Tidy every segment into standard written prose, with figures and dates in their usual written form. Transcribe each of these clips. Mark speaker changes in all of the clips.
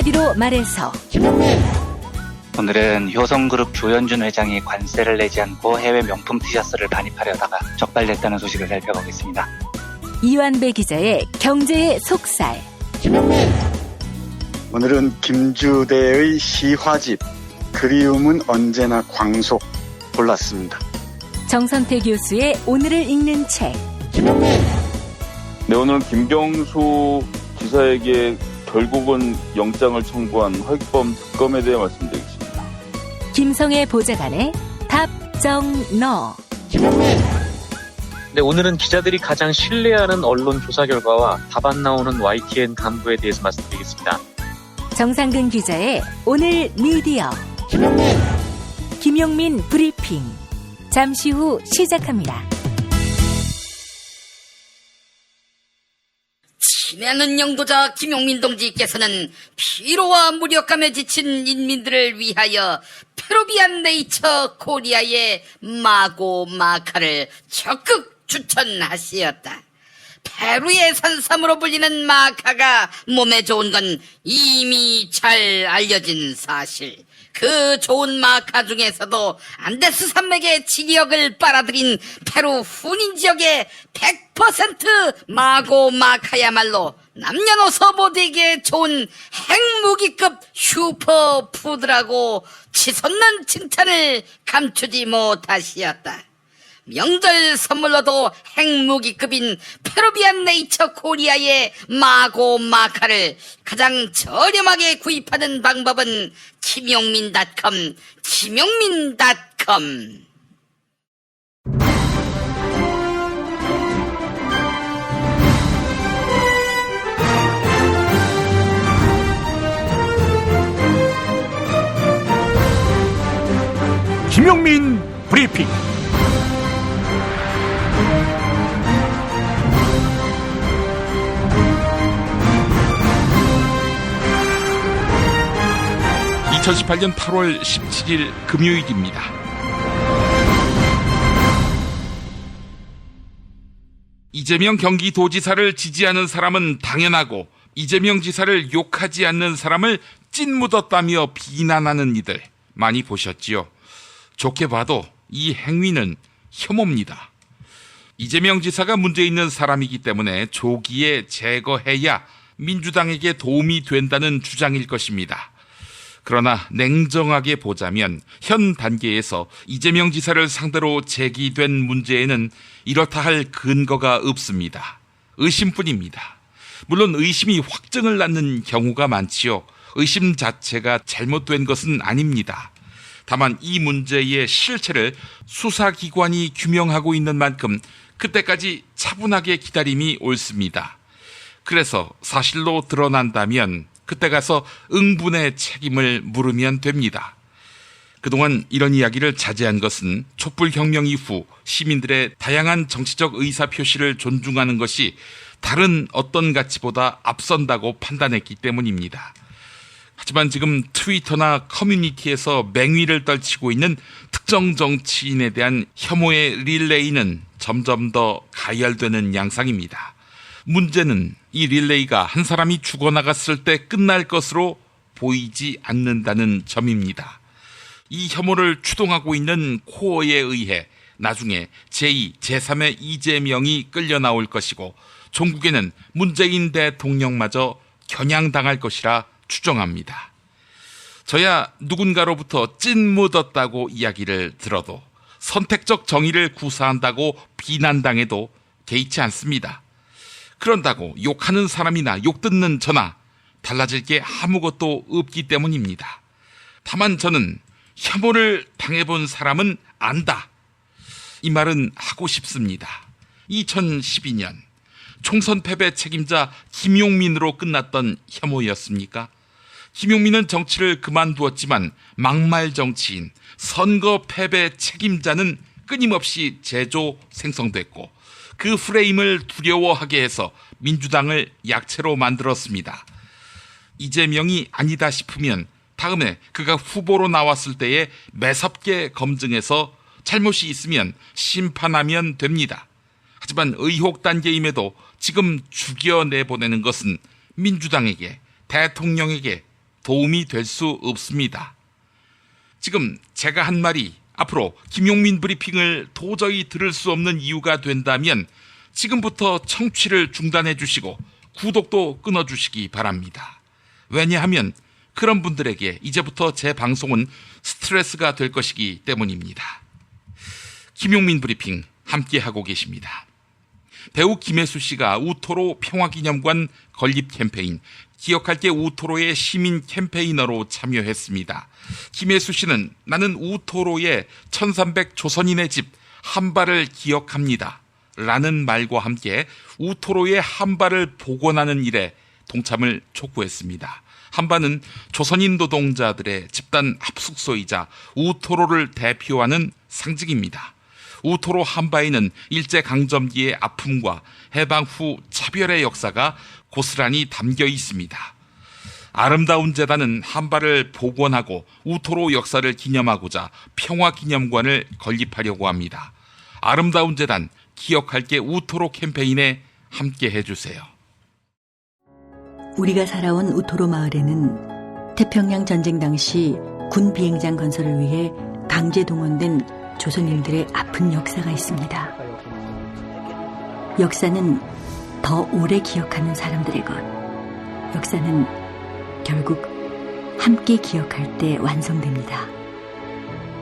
Speaker 1: 한마디로 말해서
Speaker 2: 김용민.
Speaker 3: 오늘은 효성그룹 조현준 회장이 관세를 내지 않고 해외 명품 티셔츠를 반입하려다가 적발됐다는 소식을 살펴보겠습니다.
Speaker 1: 이완배 기자의 경제의 속살.
Speaker 2: 김용민.
Speaker 4: 오늘은 김주대의 시화집 그리움은 언제나 광속 골랐습니다.
Speaker 1: 정선태 교수의 오늘을 읽는 책.
Speaker 2: 김용민.
Speaker 5: 네, 오늘은 김경수 지사에게 결국은 영장을 청구한 화익범 특검에 대해 말씀드리겠습니다.
Speaker 1: 김성애 보좌관의 답정너.
Speaker 2: 김용민.
Speaker 6: 네, 오늘은 기자들이 가장 신뢰하는 언론 조사 결과와 답 안 나오는 YTN 간부에 대해서 말씀드리겠습니다.
Speaker 1: 정상근 기자의 오늘 미디어.
Speaker 2: 김용민.
Speaker 1: 김용민 브리핑. 잠시 후 시작합니다.
Speaker 7: 친애하는 영도자 김용민 동지께서는 피로와 무력감에 지친 인민들을 위하여 페루비안 네이처 코리아의 마고 마카를 적극 추천하시었다. 페루의 산삼으로 불리는 마카가 몸에 좋은 건 이미 잘 알려진 사실. 그 좋은 마카 중에서도 안데스 산맥의 지리역을 빨아들인 페루 후닌 지역의 100% 마고 마카야말로 남녀노소 모두에게 좋은 핵무기급 슈퍼푸드라고 치솟는 칭찬을 감추지 못하시었다. 명절 선물로도 핵무기급인 페루비안 네이처 코리아의 마고 마카를 가장 저렴하게 구입하는 방법은 김용민.com, 김용민.com.
Speaker 8: 김용민 브리핑. (2018년 8월 17일) 금요일입니다. 이재명 경기도지사를 지지하는 사람은 당연하고 이재명 지사를 욕하지 않는 사람을 찐묻었다며 비난하는 이들 많이 보셨지요. 좋게 봐도 이 행위는 혐오입니다. 이재명 지사가 문제 있는 사람이기 때문에 조기에 제거해야 민주당에게 도움이 된다는 주장일 것입니다. 그러나 냉정하게 보자면 현 단계에서 이재명 지사를 상대로 제기된 문제에는 이렇다 할 근거가 없습니다. 의심뿐입니다. 물론 의심이 확증을 낳는 경우가 많지요. 의심 자체가 잘못된 것은 아닙니다. 다만 이 문제의 실체를 수사기관이 규명하고 있는 만큼 그때까지 차분하게 기다림이 옳습니다. 그래서 사실로 드러난다면 그때 가서 응분의 책임을 물으면 됩니다. 그동안 이런 이야기를 자제한 것은 촛불혁명 이후 시민들의 다양한 정치적 의사표시를 존중하는 것이 다른 어떤 가치보다 앞선다고 판단했기 때문입니다. 하지만 지금 트위터나 커뮤니티에서 맹위를 떨치고 있는 특정 정치인에 대한 혐오의 릴레이는 점점 더 가열되는 양상입니다. 문제는 이 릴레이가 한 사람이 죽어나갔을 때 끝날 것으로 보이지 않는다는 점입니다. 이 혐오를 추동하고 있는 코어에 의해 나중에 제2, 제3의 이재명이 끌려 나올 것이고 종국에는 문재인 대통령마저 겨냥당할 것이라 추정합니다. 저야 누군가로부터 찐 묻었다고 이야기를 들어도 선택적 정의를 구사한다고 비난당해도 개의치 않습니다. 그런다고 욕하는 사람이나 욕듣는 저나 달라질 게 아무것도 없기 때문입니다. 다만 저는 혐오를 당해본 사람은 안다. 이 말은 하고 싶습니다. 2012년 총선 패배 책임자 김용민으로 끝났던 혐오였습니까? 김용민은 정치를 그만두었지만 막말 정치인, 선거 패배 책임자는 끊임없이 재조 생성됐고 그 프레임을 두려워하게 해서 민주당을 약체로 만들었습니다. 이재명이 아니다 싶으면 다음에 그가 후보로 나왔을 때에 매섭게 검증해서 잘못이 있으면 심판하면 됩니다. 하지만 의혹 단계임에도 지금 죽여내보내는 것은 민주당에게, 대통령에게 도움이 될 수 없습니다. 지금 제가 한 말이 앞으로 김용민 브리핑을 도저히 들을 수 없는 이유가 된다면 지금부터 청취를 중단해 주시고 구독도 끊어 주시기 바랍니다. 왜냐하면 그런 분들에게 이제부터 제 방송은 스트레스가 될 것이기 때문입니다. 김용민 브리핑 함께하고 계십니다. 배우 김혜수 씨가 우토로 평화기념관 건립 캠페인 기억할게 우토로의 시민 캠페이너로 참여했습니다. 김혜수 씨는 나는 우토로의 1300 조선인의 집 한발을 기억합니다 라는 말과 함께 우토로의 한발을 복원하는 일에 동참을 촉구했습니다. 한발은 조선인 노동자들의 집단 합숙소이자 우토로를 대표하는 상징입니다. 우토로 한바에는 일제강점기의 아픔과 해방 후 차별의 역사가 고스란히 담겨 있습니다. 아름다운 재단은 한바를 복원하고 우토로 역사를 기념하고자 평화기념관을 건립하려고 합니다. 아름다운 재단 기억할게 우토로 캠페인에 함께 해주세요.
Speaker 9: 우리가 살아온 우토로 마을에는 태평양 전쟁 당시 군 비행장 건설을 위해 강제 동원된 조선인들의 아픈 역사가 있습니다. 역사는 더 오래 기억하는 사람들의 것. 역사는 결국 함께 기억할 때 완성됩니다.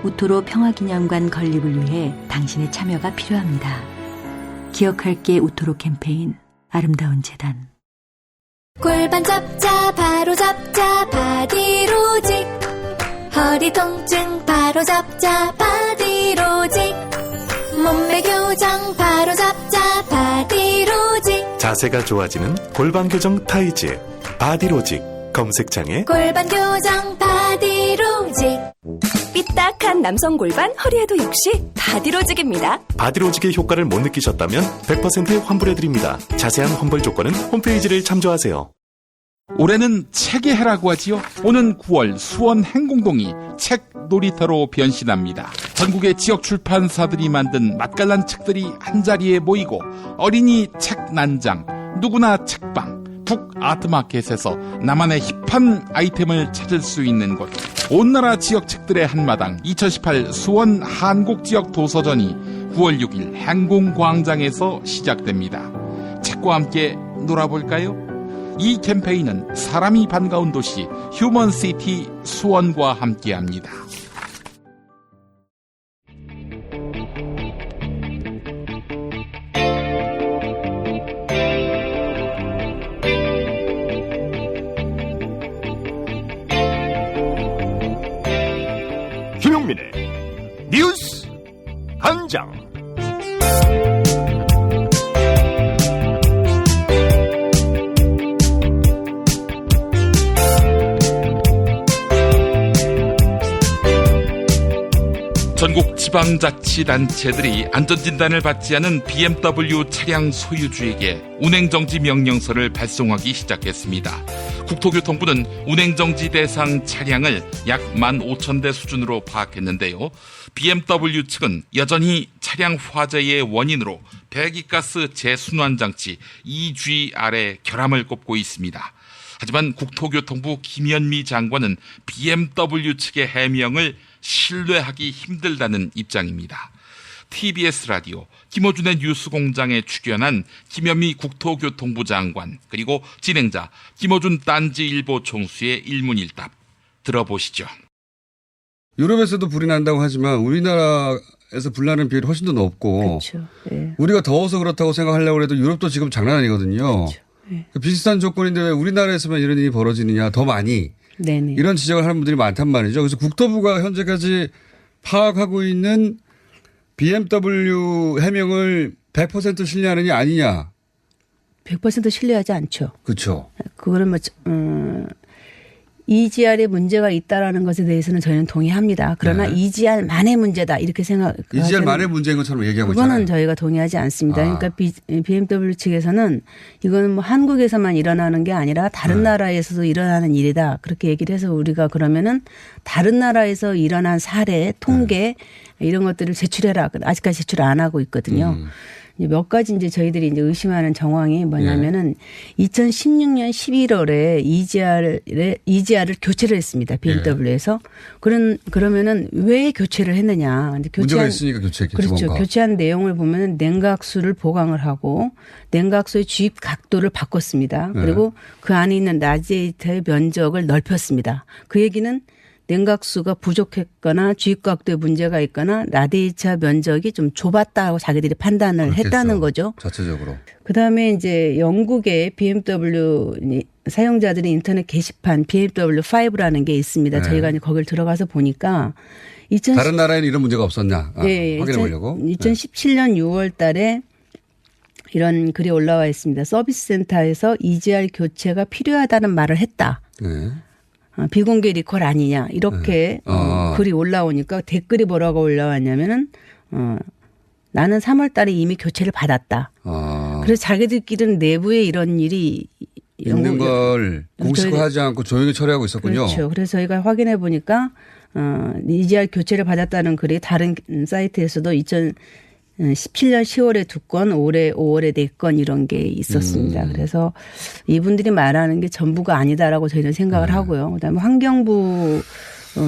Speaker 9: 우토로 평화기념관 건립을 위해 당신의 참여가 필요합니다. 기억할게 우토로 캠페인 아름다운 재단.
Speaker 10: 골반 잡자 바로 잡자 바디로직. 허리 통증 바로 잡자 바디로직. 몸매 교정 바로 잡자 바디로직.
Speaker 11: 자세가 좋아지는 골반 교정 타이즈 바디로직. 검색창에
Speaker 10: 골반 교정 바디로직.
Speaker 12: 삐딱한 남성 골반 허리에도 역시 바디로직입니다.
Speaker 11: 바디로직의 효과를 못 느끼셨다면 100% 환불해드립니다. 자세한 환불 조건은 홈페이지를 참조하세요.
Speaker 8: 올해는 책의 해라고 하지요. 오는 9월 수원 행공동이 책 놀이터로 변신합니다. 전국의 지역 출판사들이 만든 맛깔난 책들이 한자리에 모이고 어린이 책 난장, 누구나 책방, 북아트마켓에서 나만의 힙한 아이템을 찾을 수 있는 곳. 온나라 지역 책들의 한마당 2018 수원 한국지역 도서전이 9월 6일 행공광장에서 시작됩니다. 책과 함께 놀아볼까요? 이 캠페인은 사람이 반가운 도시 휴먼시티 수원과 함께합니다.
Speaker 13: 김용민의 뉴스 광장.
Speaker 8: 전국 지방자치단체들이 안전진단을 받지 않은 BMW 차량 소유주에게 운행정지 명령서를 발송하기 시작했습니다. 국토교통부는 운행정지 대상 차량을 약 15,000대 수준으로 파악했는데요. BMW 측은 여전히 차량 화재의 원인으로 배기가스 재순환장치 EGR의 결함을 꼽고 있습니다. 하지만 국토교통부 김현미 장관은 BMW 측의 해명을 신뢰하기 힘들다는 입장입니다. TBS 라디오 김어준의 뉴스공장에 출연한 김현미 국토교통부 장관 그리고 진행자 김어준 딴지일보 총수의 일문일답 들어보시죠.
Speaker 14: 유럽에서도 불이 난다고 하지만 우리나라에서 불나는 비율이 훨씬 더 높고
Speaker 15: 그렇죠. 네.
Speaker 14: 우리가 더워서 그렇다고 생각하려고 해도 유럽도 지금 장난 아니거든요.
Speaker 15: 그렇죠. 네.
Speaker 14: 비슷한 조건인데 왜 우리나라에서만 이런 일이 벌어지느냐 더 많이
Speaker 15: 네네.
Speaker 14: 이런 지적을 하는 분들이 많단 말이죠. 그래서 국토부가 현재까지 파악하고 있는 BMW 해명을 100% 신뢰하느냐 아니냐.
Speaker 15: 100% 신뢰하지 않죠.
Speaker 14: 그렇죠.
Speaker 15: 그거는 뭐 EGR에 문제가 있다라는 것에 대해서는 저희는 동의합니다. 그러나
Speaker 14: 네.
Speaker 15: EGR만의 문제다 이렇게 생각.
Speaker 14: EGR만의 문제인 것처럼 얘기하고
Speaker 15: 그거는
Speaker 14: 있잖아요.
Speaker 15: 저희가 동의하지 않습니다. 그러니까 BMW 측에서는 이거는 뭐 한국에서만 일어나는 게 아니라 다른 나라에서도 일어나는 일이다. 그렇게 얘기를 해서 우리가 그러면은 다른 나라에서 일어난 사례, 통계 이런 것들을 제출해라. 아직까지 제출 안 하고 있거든요. 이제 몇 가지 이제 저희들이 이제 의심하는 정황이 뭐냐면은 2016년 11월에 EGR을 교체를 했습니다. BMW에서. 그러면은 왜 교체를 했느냐. 근데
Speaker 14: 문제가 있으니까 교체했겠죠.
Speaker 15: 그렇죠.
Speaker 14: 뭔가.
Speaker 15: 교체한 내용을 보면은 냉각수를 보강을 하고 냉각수의 주입 각도를 바꿨습니다. 그리고 그 안에 있는 라디에이터의 면적을 넓혔습니다. 그 얘기는 냉각수가 부족했거나 주입각도에 문제가 있거나 라디에이터 면적이 좀 좁았다고 자기들이 판단을
Speaker 14: 그렇겠죠.
Speaker 15: 했다는 거죠.
Speaker 14: 자체적으로.
Speaker 15: 그다음에 이제 영국의 BMW 사용자들의 인터넷 게시판 BMW5라는 게 있습니다.
Speaker 14: 네.
Speaker 15: 저희가 이제 거길 들어가서 보니까
Speaker 14: 다른 나라에는 이런 문제가 없었냐
Speaker 15: 네,
Speaker 14: 확인해 보려고.
Speaker 15: 2017년 6월 달에 이런 글이 올라와 있습니다. 서비스 센터에서 EGR 교체가 필요하다는 말을 했다.
Speaker 14: 네.
Speaker 15: 비공개 리콜 아니냐 이렇게 글이 올라오니까 댓글이 뭐라고 올라왔냐면은 나는 3월 달에 이미 교체를 받았다. 그래서 자기들끼리는 내부에 이런 일이
Speaker 14: 있는 걸 공식화하지 않고 조용히 처리하고 있었군요.
Speaker 15: 그렇죠. 그래서 저희가 확인해 보니까 EGR 교체를 받았다는 글이 다른 사이트에서도 2017년 10월에 2건, 올해 5월에 4건 이런 게 있었습니다. 그래서 이분들이 말하는 게 전부가 아니다라고 저희는 생각을 하고요. 그다음에 환경부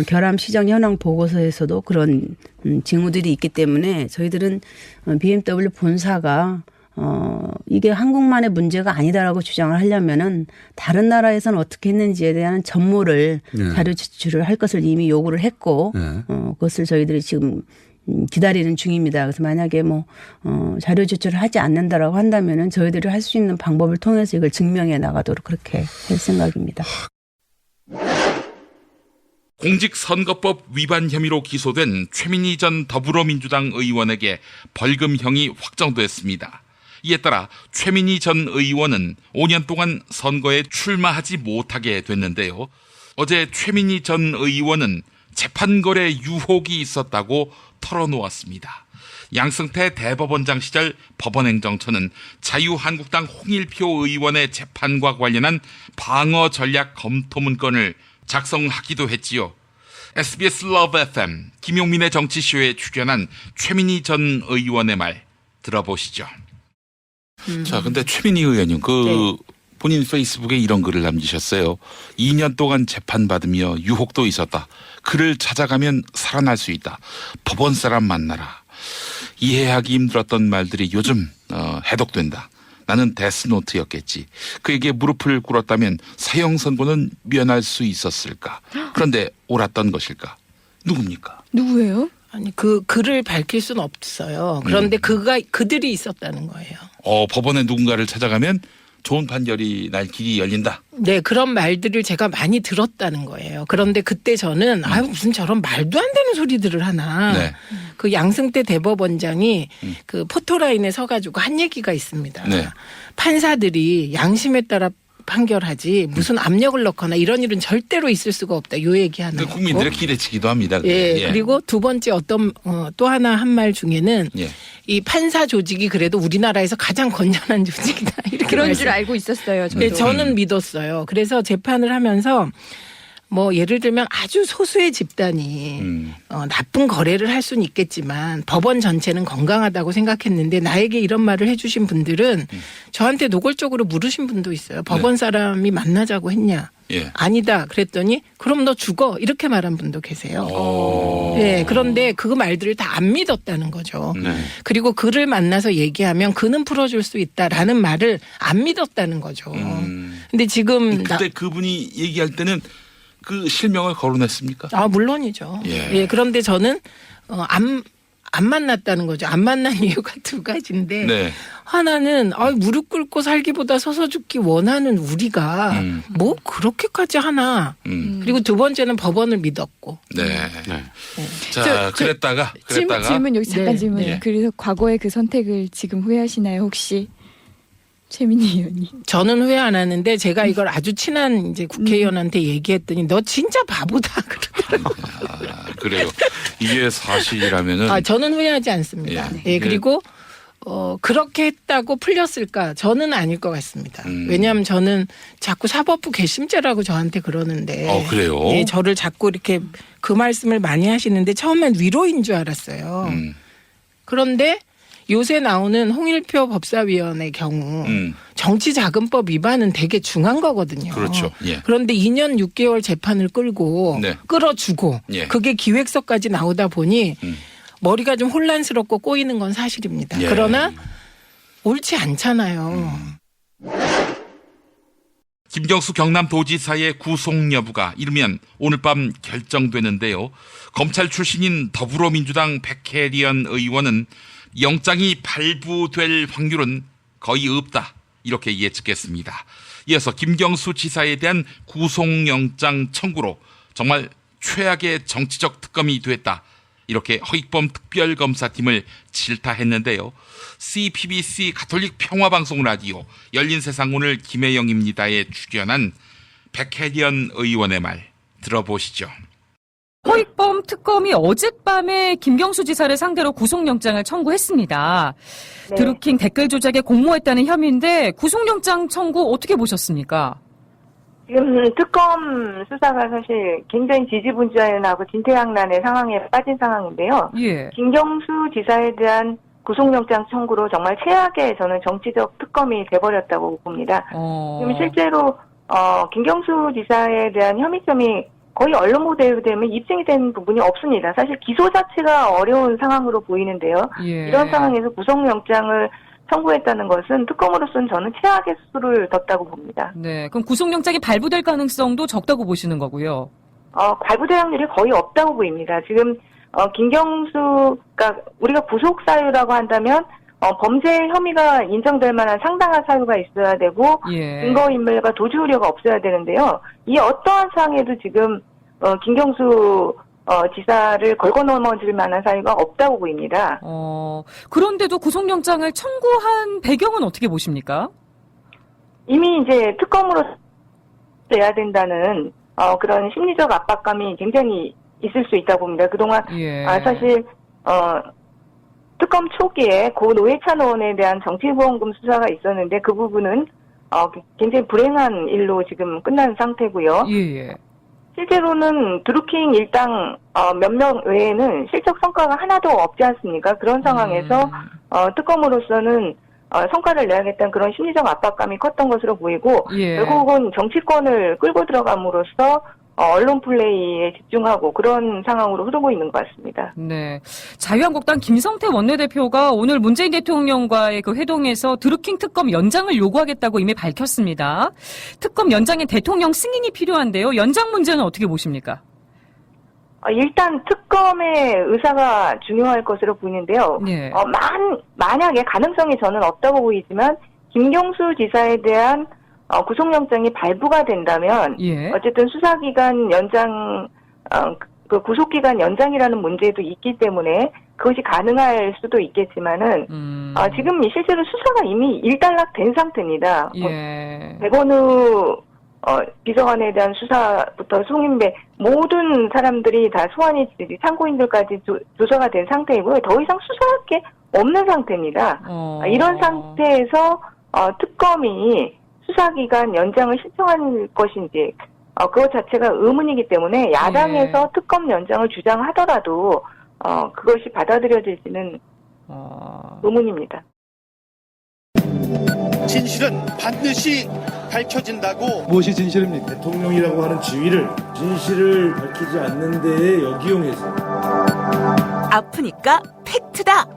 Speaker 15: 결함 시정 현황 보고서에서도 그런 징후들이 있기 때문에 저희들은 BMW 본사가 이게 한국만의 문제가 아니다라고 주장을 하려면은 다른 나라에서는 어떻게 했는지에 대한 전모를 자료 제출을 할 것을 이미 요구를 했고 그것을 저희들이 지금 기다리는 중입니다. 그래서 만약에 자료 제출을 하지 않는다라고 한다면은 저희들이 할 수 있는 방법을 통해서 이걸 증명해 나가도록 그렇게 할 생각입니다.
Speaker 8: 공직선거법 위반 혐의로 기소된 최민희 전 더불어민주당 의원에게 벌금형이 확정됐습니다. 이에 따라 최민희 전 의원은 5년 동안 선거에 출마하지 못하게 됐는데요. 어제 최민희 전 의원은 재판거래 유혹이 있었다고 털어놓았습니다. 양승태 대법원장 시절 법원행정처는 자유한국당 홍일표 의원의 재판과 관련한 방어 전략 검토 문건을 작성하기도 했지요. SBS 러브 FM 김용민의 정치쇼에 출연한 최민희 전 의원의 말 들어보시죠. 자, 근데 최민희 의원님 본인 페이스북에 이런 글을 남기셨어요. 2년 동안 재판받으며 유혹도 있었다. 그를 찾아가면 살아날 수 있다. 법원 사람 만나라. 이해하기 힘들었던 말들이 요즘 해독된다. 나는 데스노트였겠지. 그에게 무릎을 꿇었다면 사형 선고는 면할 수 있었을까. 그런데 옳았던 것일까. 누굽니까?
Speaker 16: 누구예요? 아니 그 글을 밝힐 수는 없어요. 그런데 그들이 있었다는 거예요.
Speaker 8: 법원에 누군가를 찾아가면 좋은 판결이 날 길이 열린다.
Speaker 16: 네, 그런 말들을 제가 많이 들었다는 거예요. 그런데 그때 저는 무슨 저런 말도 안 되는 소리들을 하나.
Speaker 8: 네.
Speaker 16: 그 양승태 대법원장이 그 포토라인에 서가지고 한 얘기가 있습니다.
Speaker 8: 네.
Speaker 16: 판사들이 양심에 따라 판결하지 무슨 압력을 넣거나 이런 일은 절대로 있을 수가 없다. 요 얘기하는 거고.
Speaker 8: 국민들의 기대치기도 합니다.
Speaker 16: 예. 그리고 두 번째 또 하나 한 말 중에는 이 판사 조직이 그래도 우리나라에서 가장 건전한 조직이다. 이렇게
Speaker 17: 그런 줄 알고 있었어요. 저도.
Speaker 16: 네, 저는 믿었어요. 그래서 재판을 하면서 예를 들면 아주 소수의 집단이 나쁜 거래를 할 수는 있겠지만 법원 전체는 건강하다고 생각했는데 나에게 이런 말을 해주신 분들은 저한테 노골적으로 물으신 분도 있어요. 법원 사람이 만나자고 했냐.
Speaker 8: 예.
Speaker 16: 아니다. 그랬더니 그럼 너 죽어. 이렇게 말한 분도 계세요. 네, 그런데 그 말들을 다 안 믿었다는 거죠. 그리고 그를 만나서 얘기하면 그는 풀어줄 수 있다라는 말을 안 믿었다는 거죠. 근데 지금
Speaker 8: 그때 그분이 얘기할 때는 그 실명을 거론했습니까?
Speaker 16: 물론이죠. 예. 그런데 저는 안 만났다는 거죠. 안 만난 이유가 두 가지인데 하나는 무릎 꿇고 살기보다 서서 죽기 원하는 우리가 뭐 그렇게까지 하나. 그리고 두 번째는 법원을 믿었고.
Speaker 8: 네. 자, 그랬다가
Speaker 17: 질문 여기 잠깐 질문.
Speaker 16: 네.
Speaker 17: 그래서 과거의 그 선택을 지금 후회하시나요 혹시? 최민희 의원님.
Speaker 16: 저는 후회 안 하는데 제가 이걸 아주 친한 이제 국회의원한테 얘기했더니 너 진짜 바보다 그러더라고요.
Speaker 8: 그래요. 이게 사실이라면은
Speaker 16: 저는 후회하지 않습니다. 예, 그리고 그렇게 했다고 풀렸을까? 저는 아닐 것 같습니다. 왜냐하면 저는 자꾸 사법부 괘씸죄라고 저한테 그러는데.
Speaker 8: 그래요?
Speaker 16: 예, 저를 자꾸 이렇게 그 말씀을 많이 하시는데 처음엔 위로인 줄 알았어요. 그런데 요새 나오는 홍일표 법사위원의 경우 정치자금법 위반은 되게 중한 거거든요.
Speaker 8: 그렇죠. 예.
Speaker 16: 그런데 2년 6개월 재판을 끌고
Speaker 8: 네.
Speaker 16: 끌어주고
Speaker 8: 예.
Speaker 16: 그게 기획서까지 나오다 보니 머리가 좀 혼란스럽고 꼬이는 건 사실입니다.
Speaker 8: 예.
Speaker 16: 그러나 옳지 않잖아요.
Speaker 8: 김경수 경남도지사의 구속 여부가 이르면 오늘 밤 결정되는데요. 검찰 출신인 더불어민주당 백혜련 의원은 영장이 발부될 확률은 거의 없다, 이렇게 예측했습니다. 이어서 김경수 지사에 대한 구속영장 청구로 정말 최악의 정치적 특검이 됐다, 이렇게 허익범 특별검사팀을 질타했는데요. CPBC 가톨릭 평화방송 라디오 열린세상 오늘 김혜영입니다에 출연한 백혜련 의원의 말 들어보시죠.
Speaker 18: 허익범 특검이 어젯밤에 김경수 지사를 상대로 구속영장을 청구했습니다.
Speaker 19: 네.
Speaker 18: 드루킹 댓글 조작에 공모했다는 혐의인데 구속영장 청구 어떻게 보셨습니까?
Speaker 19: 지금 특검 수사가 사실 굉장히 지지분전하고 진퇴양난의 상황에 빠진 상황인데요.
Speaker 18: 예.
Speaker 19: 김경수 지사에 대한 구속영장 청구로 정말 최악의 저는 정치적 특검이 돼버렸다고 봅니다. 지금 실제로 김경수 지사에 대한 혐의점이 거의 언론 보도에 되면 입증이 된 부분이 없습니다. 사실 기소 자체가 어려운 상황으로 보이는데요.
Speaker 18: 예.
Speaker 19: 이런 상황에서 구속영장을 청구했다는 것은 특검으로서는 저는 최악의 수술을 뒀다고 봅니다.
Speaker 18: 네, 그럼 구속영장이 발부될 가능성도 적다고 보시는 거고요.
Speaker 19: 발부될 확률이 거의 없다고 보입니다. 지금 김경수가 우리가 구속 사유라고 한다면 범죄 혐의가 인정될 만한 상당한 사유가 있어야 되고
Speaker 18: 예.
Speaker 19: 증거인멸과 도주 우려가 없어야 되는데요. 이 어떠한 상황에도 지금 김경수 지사를 걸고 넘어질 만한 사유가 없다고 보입니다.
Speaker 18: 그런데도 구속영장을 청구한 배경은 어떻게 보십니까?
Speaker 19: 이미 이제 특검으로 돼야 된다는 그런 심리적 압박감이 굉장히 있을 수 있다고 봅니다. 그동안
Speaker 18: 예.
Speaker 19: 사실 특검 초기에 고 노회찬 의원에 대한 정치보험금 수사가 있었는데 그 부분은 굉장히 불행한 일로 지금 끝난 상태고요.
Speaker 18: 예.
Speaker 19: 실제로는 드루킹 일당 몇 명 외에는 실적 성과가 하나도 없지 않습니까? 그런 상황에서 특검으로서는 성과를 내야겠다는 그런 심리적 압박감이 컸던 것으로 보이고
Speaker 18: 예.
Speaker 19: 결국은 정치권을 끌고 들어감으로써 언론 플레이에 집중하고 그런 상황으로 흐르고 있는 것 같습니다.
Speaker 18: 네, 자유한국당 김성태 원내대표가 오늘 문재인 대통령과의 그 회동에서 드루킹 특검 연장을 요구하겠다고 이미 밝혔습니다. 특검 연장에 대통령 승인이 필요한데요. 연장 문제는 어떻게 보십니까?
Speaker 19: 일단 특검의 의사가 중요할 것으로 보이는데요.
Speaker 18: 네.
Speaker 19: 만약에 가능성이 저는 없다고 보이지만 김경수 지사에 대한 구속영장이 발부가 된다면
Speaker 18: 예.
Speaker 19: 어쨌든 수사기간 연장, 그 구속기간 연장이라는 문제도 있기 때문에 그것이 가능할 수도 있겠지만은 지금 실제로 수사가 이미 일단락된 상태입니다.
Speaker 18: 예.
Speaker 19: 백원우 비서관에 대한 수사부터 송인배 모든 사람들이 다 소환이 참고인들까지 조사가 된 상태이고요. 더 이상 수사할 게 없는 상태입니다. 이런 상태에서 특검이 수사기간 연장을 신청할 것인지 그것 자체가 의문이기 때문에 야당에서 특검 연장을 주장하더라도 그것이 받아들여질지는 의문입니다.
Speaker 20: 진실은 반드시 밝혀진다고.
Speaker 21: 무엇이 진실입니까? 대통령이라고 하는 지위를 진실을 밝히지 않는 데에 역이용해서
Speaker 12: 아프니까 팩트다.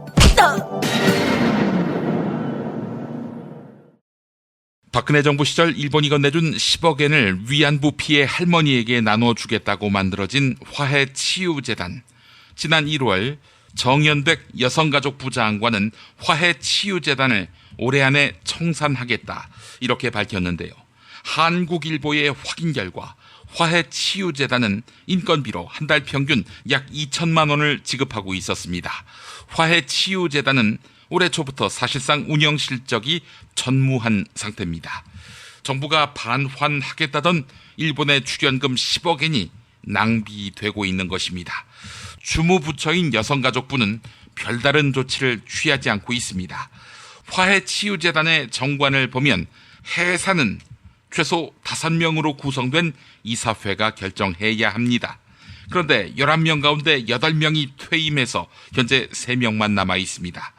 Speaker 8: 박근혜 정부 시절 일본이 건네준 10억엔을 위안부 피해 할머니에게 나눠주겠다고 만들어진 화해치유재단. 지난 1월 정연백 여성가족부 장관은 화해치유재단을 올해 안에 청산하겠다, 이렇게 밝혔는데요. 한국일보의 확인 결과 화해치유재단은 인건비로 한 달 평균 약 2천만 원을 지급하고 있었습니다. 화해치유재단은 올해 초부터 사실상 운영 실적이 전무한 상태입니다. 정부가 반환하겠다던 일본의 출연금 10억엔이 낭비되고 있는 것입니다. 주무부처인 여성가족부는 별다른 조치를 취하지 않고 있습니다. 화해치유재단의 정관을 보면 해산은 최소 5명으로 구성된 이사회가 결정해야 합니다. 그런데 11명 가운데 8명이 퇴임해서 현재 3명만 남아 있습니다.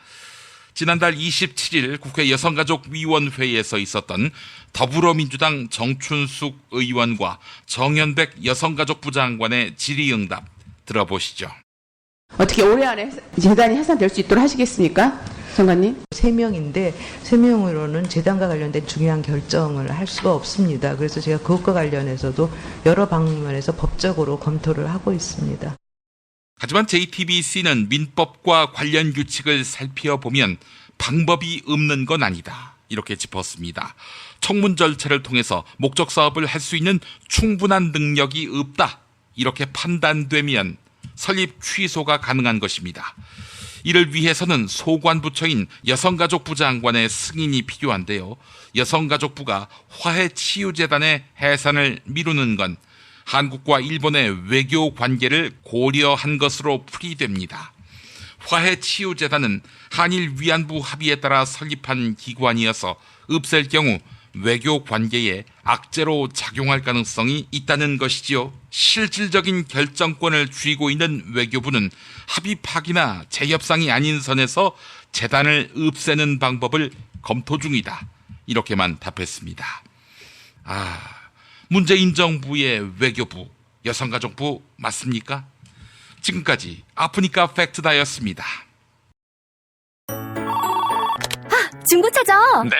Speaker 8: 지난달 27일 국회 여성가족위원회에서 있었던 더불어민주당 정춘숙 의원과 정현백 여성가족부 장관의 질의응답 들어보시죠.
Speaker 3: 어떻게 올해 안에 재단이 해산될 수 있도록 하시겠습니까? 장관님?
Speaker 22: 3명인데 3명으로는 재단과 관련된 중요한 결정을 할 수가 없습니다. 그래서 제가 그것과 관련해서도 여러 방면에서 법적으로 검토를 하고 있습니다.
Speaker 8: 하지만 JTBC는 민법과 관련 규칙을 살펴보면 방법이 없는 건 아니다. 이렇게 짚었습니다. 청문 절차를 통해서 목적 사업을 할 수 있는 충분한 능력이 없다. 이렇게 판단되면 설립 취소가 가능한 것입니다. 이를 위해서는 소관부처인 여성가족부 장관의 승인이 필요한데요. 여성가족부가 화해치유재단의 해산을 미루는 건 한국과 일본의 외교 관계를 고려한 것으로 풀이됩니다. 화해치유재단은 한일 위안부 합의에 따라 설립한 기관이어서 없앨 경우 외교 관계에 악재로 작용할 가능성이 있다는 것이지요. 실질적인 결정권을 쥐고 있는 외교부는 합의 파기나 재협상이 아닌 선에서 재단을 없애는 방법을 검토 중이다. 이렇게만 답했습니다. 문재인 정부의 외교부, 여성가족부 맞습니까? 지금까지 아프니까 팩트다였습니다.
Speaker 12: 중고차죠?
Speaker 13: 네.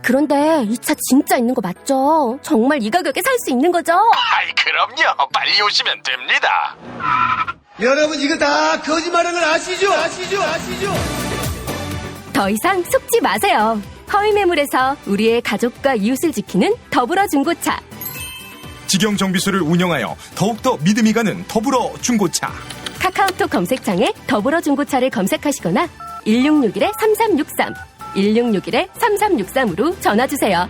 Speaker 12: 그런데 이 차 진짜 있는 거 맞죠? 정말 이 가격에 살 수 있는 거죠?
Speaker 13: 아이, 그럼요. 빨리 오시면 됩니다.
Speaker 21: 여러분 이거 다 거짓말하는 걸 아시죠?
Speaker 12: 더 이상 속지 마세요. 허위 매물에서 우리의 가족과 이웃을 지키는 더불어 중고차.
Speaker 23: 직영 정비소를 운영하여 더욱더 믿음이 가는 더불어 중고차.
Speaker 12: 카카오톡 검색창에 더불어 중고차를 검색하시거나 1661-3363, 1661-3363으로 전화주세요.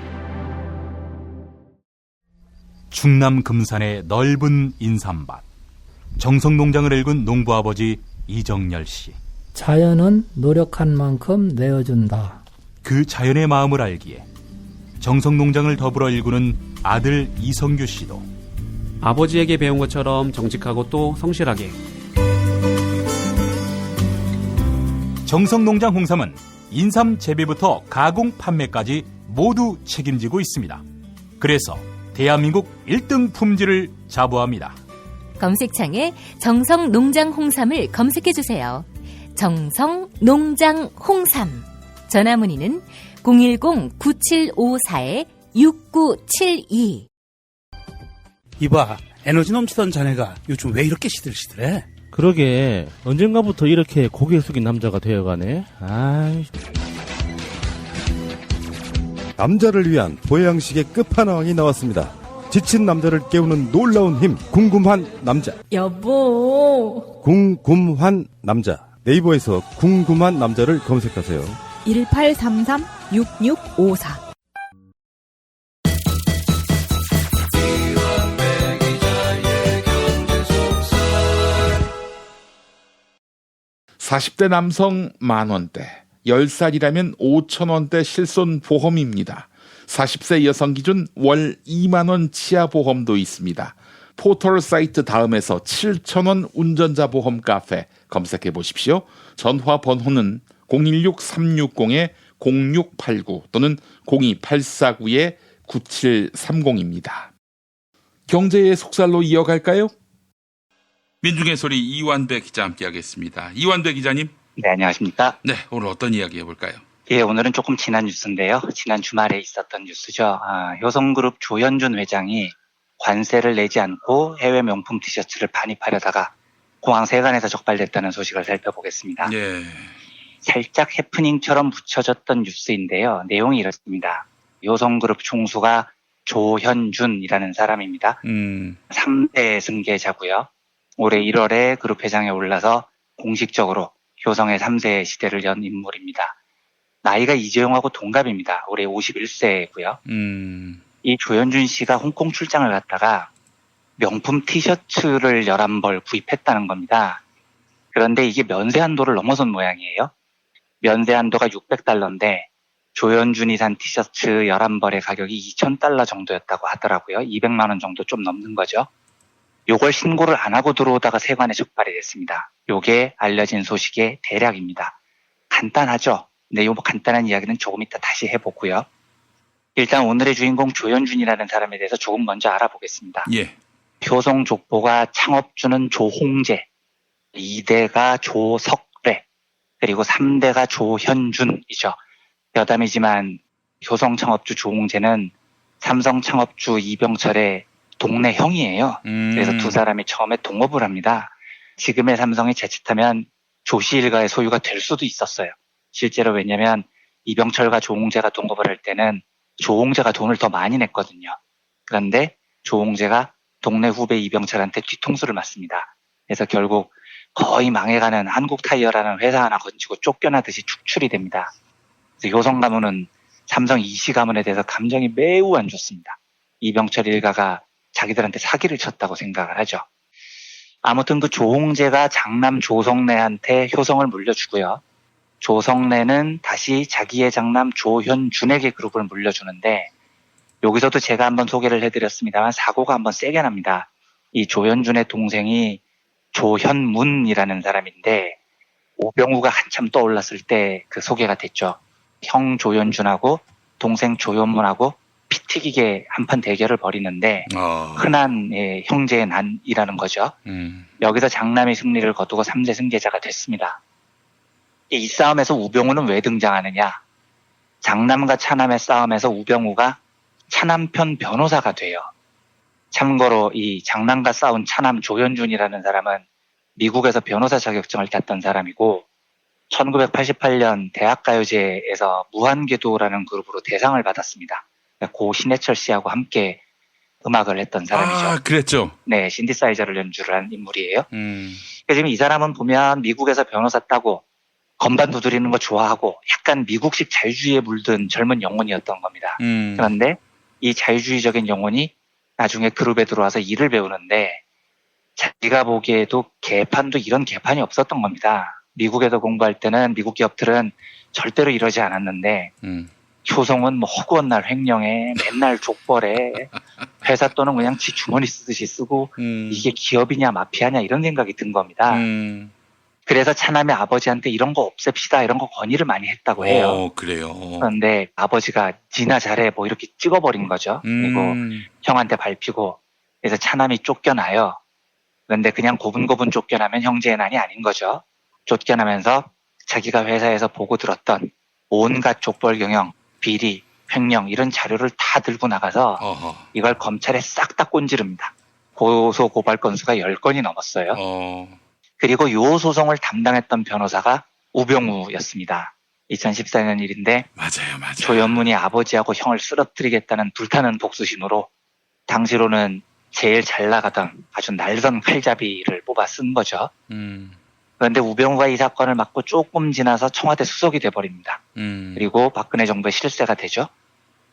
Speaker 24: 충남 금산의 넓은 인삼밭. 정성농장을 일군 농부아버지 이정열 씨.
Speaker 25: 자연은 노력한 만큼 내어준다.
Speaker 24: 그 자연의 마음을 알기에 정성농장을 더불어 일구는 아들 이성규 씨도
Speaker 26: 아버지에게 배운 것처럼 정직하고 또 성실하게.
Speaker 24: 정성농장 홍삼은 인삼 재배부터 가공 판매까지 모두 책임지고 있습니다. 그래서 대한민국 1등 품질을 자부합니다.
Speaker 1: 검색창에 정성농장 홍삼을 검색해주세요. 정성농장 홍삼. 전화문의는 010-9754-6972.
Speaker 27: 이봐, 에너지 넘치던 자네가 요즘 왜 이렇게 시들시들해?
Speaker 28: 그러게, 언젠가부터 이렇게 고개 숙인 남자가 되어가네.
Speaker 29: 남자를 위한 보양식의 끝판왕이 나왔습니다. 지친 남자를 깨우는 놀라운 힘, 궁금한 남자.
Speaker 30: 여보.
Speaker 29: 궁금한 남자. 네이버에서 궁금한 남자를 검색하세요.
Speaker 30: 1833-6654.
Speaker 8: (40대) 남성 10,000원대, 10살이라면 5,000원대 실손 보험입니다. 40세 여성 기준 월 2만원 치아 보험도 있습니다. 포털 사이트 다음에서 7,000원 운전자 보험 카페 검색해 보십시오. 전화 번호는 016-360-0689 또는 02-849-9730입니다. 경제의 속살로 이어갈까요? 민중의 소리 이완배 기자 함께하겠습니다. 이완배 기자님.
Speaker 31: 네, 안녕하십니까?
Speaker 8: 네, 오늘 어떤 이야기 해볼까요?
Speaker 31: 예, 오늘은 조금 지난 뉴스인데요. 지난 주말에 있었던 뉴스죠. 효성그룹 조현준 회장이 관세를 내지 않고 해외 명품 티셔츠를 반입하려다가 공항 세관에서 적발됐다는 소식을 살펴보겠습니다.
Speaker 8: 네.
Speaker 31: 살짝 해프닝처럼 묻혀졌던 뉴스인데요. 내용이 이렇습니다. 효성그룹 총수가 조현준이라는 사람입니다. 3대 승계자고요. 올해 1월에 그룹 회장에 올라서 공식적으로 효성의 3세 시대를 연 인물입니다. 나이가 이재용하고 동갑입니다. 올해 51세고요. 이 조현준 씨가 홍콩 출장을 갔다가 명품 티셔츠를 11벌 구입했다는 겁니다. 그런데 이게 면세 한도를 넘어선 모양이에요. 면세 한도가 $600인데 조현준이 산 티셔츠 11벌의 가격이 $2,000 정도였다고 하더라고요. 200만 원 정도 좀 넘는 거죠. 요걸 신고를 안 하고 들어오다가 세관에 적발이 됐습니다. 요게 알려진 소식의 대략입니다. 간단하죠? 네, 요 간단한 이야기는 조금 이따 다시 해보고요. 일단 오늘의 주인공 조현준이라는 사람에 대해서 조금 먼저 알아보겠습니다.
Speaker 8: 예.
Speaker 31: 효성 족보가 창업주는 조홍재, 2대가 조석래, 그리고 3대가 조현준이죠. 여담이지만 효성 창업주 조홍재는 삼성 창업주 이병철의 동네 형이에요. 그래서 두 사람이 처음에 동업을 합니다. 지금의 삼성이 자칫하면 조씨 일가의 소유가 될 수도 있었어요. 실제로 왜냐면 이병철과 조홍재가 동업을 할 때는 조홍재가 돈을 더 많이 냈거든요. 그런데 조홍재가 동네 후배 이병철한테 뒤통수를 맞습니다. 그래서 결국 거의 망해가는 한국타이어라는 회사 하나 건지고 쫓겨나듯이 축출이 됩니다. 그래서 효성 가문은 삼성 이씨 가문에 대해서 감정이 매우 안 좋습니다. 이병철 일가가 자기들한테 사기를 쳤다고 생각을 하죠. 아무튼 그 조홍재가 장남 조성래한테 효성을 물려주고요. 조성래는 다시 자기의 장남 조현준에게 그룹을 물려주는데 여기서도 제가 한번 소개를 해드렸습니다만 사고가 한번 세게 납니다. 이 조현준의 동생이 조현문이라는 사람인데 우병우가 한참 떠올랐을 때 그 소개가 됐죠. 형 조현준하고 동생 조현문하고 피 튀기게 한판 대결을 벌이는데 흔한 형제의 난이라는 거죠. 여기서 장남이 승리를 거두고 3대 승계자가 됐습니다. 이 싸움에서 우병우는 왜 등장하느냐? 장남과 차남의 싸움에서 우병우가 차남편 변호사가 돼요. 참고로 이 장남과 싸운 차남 조현준이라는 사람은 미국에서 변호사 자격증을 땄던 사람이고 1988년 대학가요제에서 무한궤도라는 그룹으로 대상을 받았습니다. 고 신해철 씨하고 함께 음악을 했던 사람이죠.
Speaker 8: 아, 그랬죠.
Speaker 31: 네, 신디사이저를 연주를 한 인물이에요. 지금 이 사람은 보면 미국에서 변호사 따고 건반 두드리는 거 좋아하고 약간 미국식 자유주의에 물든 젊은 영혼이었던 겁니다. 그런데 이 자유주의적인 영혼이 나중에 그룹에 들어와서 일을 배우는데 자기가 보기에도 개판도 이런 개판이 없었던 겁니다. 미국에서 공부할 때는 미국 기업들은 절대로 이러지 않았는데 효성은 뭐 허구한 날 횡령해, 맨날 족벌해, 회사 돈은 그냥 지 주머니 쓰듯이 쓰고 이게 기업이냐 마피아냐 이런 생각이 든 겁니다. 그래서 차남의 아버지한테 이런 거 없앱시다 이런 거 건의를 많이 했다고 해요.
Speaker 8: 그래요.
Speaker 31: 그런데 아버지가 니나 잘해 뭐 이렇게 찍어버린 거죠. 그리고 형한테 밟히고 그래서 차남이 쫓겨나요. 그런데 그냥 고분고분 쫓겨나면 형제의 난이 아닌 거죠. 쫓겨나면서 자기가 회사에서 보고 들었던 온갖 족벌 경영, 비리, 횡령 이런 자료를 다 들고 나가서 이걸 검찰에 싹 다 꼰지릅니다. 고소 고발 건수가 10건이 넘었어요. 그리고 요 소송을 담당했던 변호사가 우병우였습니다. 2014년 일인데
Speaker 8: 맞아요.
Speaker 31: 조현문이 아버지하고 형을 쓰러뜨리겠다는 불타는 복수심으로 당시로는 제일 잘 나가던 아주 날선 칼잡이를 뽑아 쓴 거죠. 그런데 우병우가 이 사건을 맡고 조금 지나서 청와대 수석이 돼버립니다. 그리고 박근혜 정부의 실세가 되죠.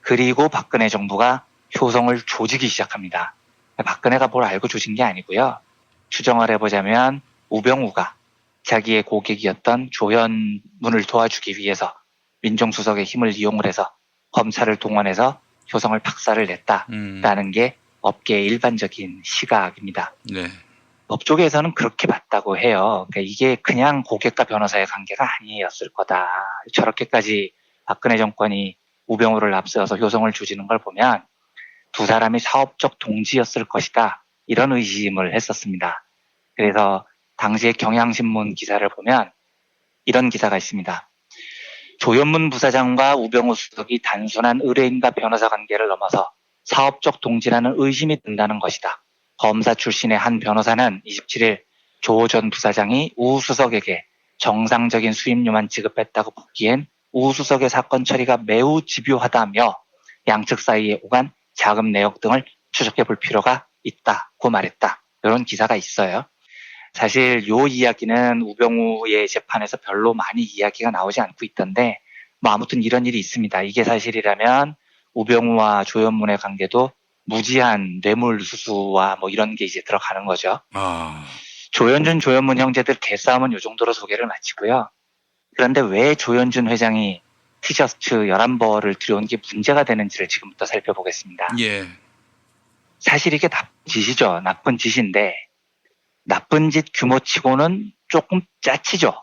Speaker 31: 그리고 박근혜 정부가 효성을 조지기 시작합니다. 박근혜가 뭘 알고 조진 게 아니고요. 추정을 해보자면 우병우가 자기의 고객이었던 조현문을 도와주기 위해서 민정수석의 힘을 이용을 해서 검찰을 동원해서 효성을 박살을 냈다라는 게 업계의 일반적인 시각입니다.
Speaker 8: 네.
Speaker 31: 법조계에서는 그렇게 봤다고 해요. 그러니까 이게 그냥 고객과 변호사의 관계가 아니었을 거다. 저렇게까지 박근혜 정권이 우병우를 앞세워서 효성을 조지는 걸 보면 두 사람이 사업적 동지였을 것이다. 이런 의심을 했었습니다. 그래서 당시의 경향신문 기사를 보면 이런 기사가 있습니다. 조현문 부사장과 우병우 수석이 단순한 의뢰인과 변호사 관계를 넘어서 사업적 동지라는 의심이 든다는 것이다. 검사 출신의 한 변호사는 27일 조 전 부사장이 우 수석에게 정상적인 수임료만 지급했다고 보기엔 우 수석의 사건 처리가 매우 집요하다며 양측 사이에 오간 자금 내역 등을 추적해 볼 필요가 있다고 말했다. 이런 기사가 있어요. 사실 요 이야기는 우병우의 재판에서 별로 많이 이야기가 나오지 않고 있던데 뭐 아무튼 이런 일이 있습니다. 이게 사실이라면 우병우와 조현문의 관계도 무지한 뇌물 수수와 뭐 이런 게 이제 들어가는 거죠. 조현준, 조현문 형제들 개싸움은 요 정도로 소개를 마치고요. 그런데 왜 조현준 회장이 티셔츠 11벌을 들여온 게 문제가 되는지를 지금부터 살펴보겠습니다.
Speaker 8: 예.
Speaker 31: 사실 이게 나쁜 짓이죠. 나쁜 짓인데 나쁜 짓 규모치고는 조금 짜치죠.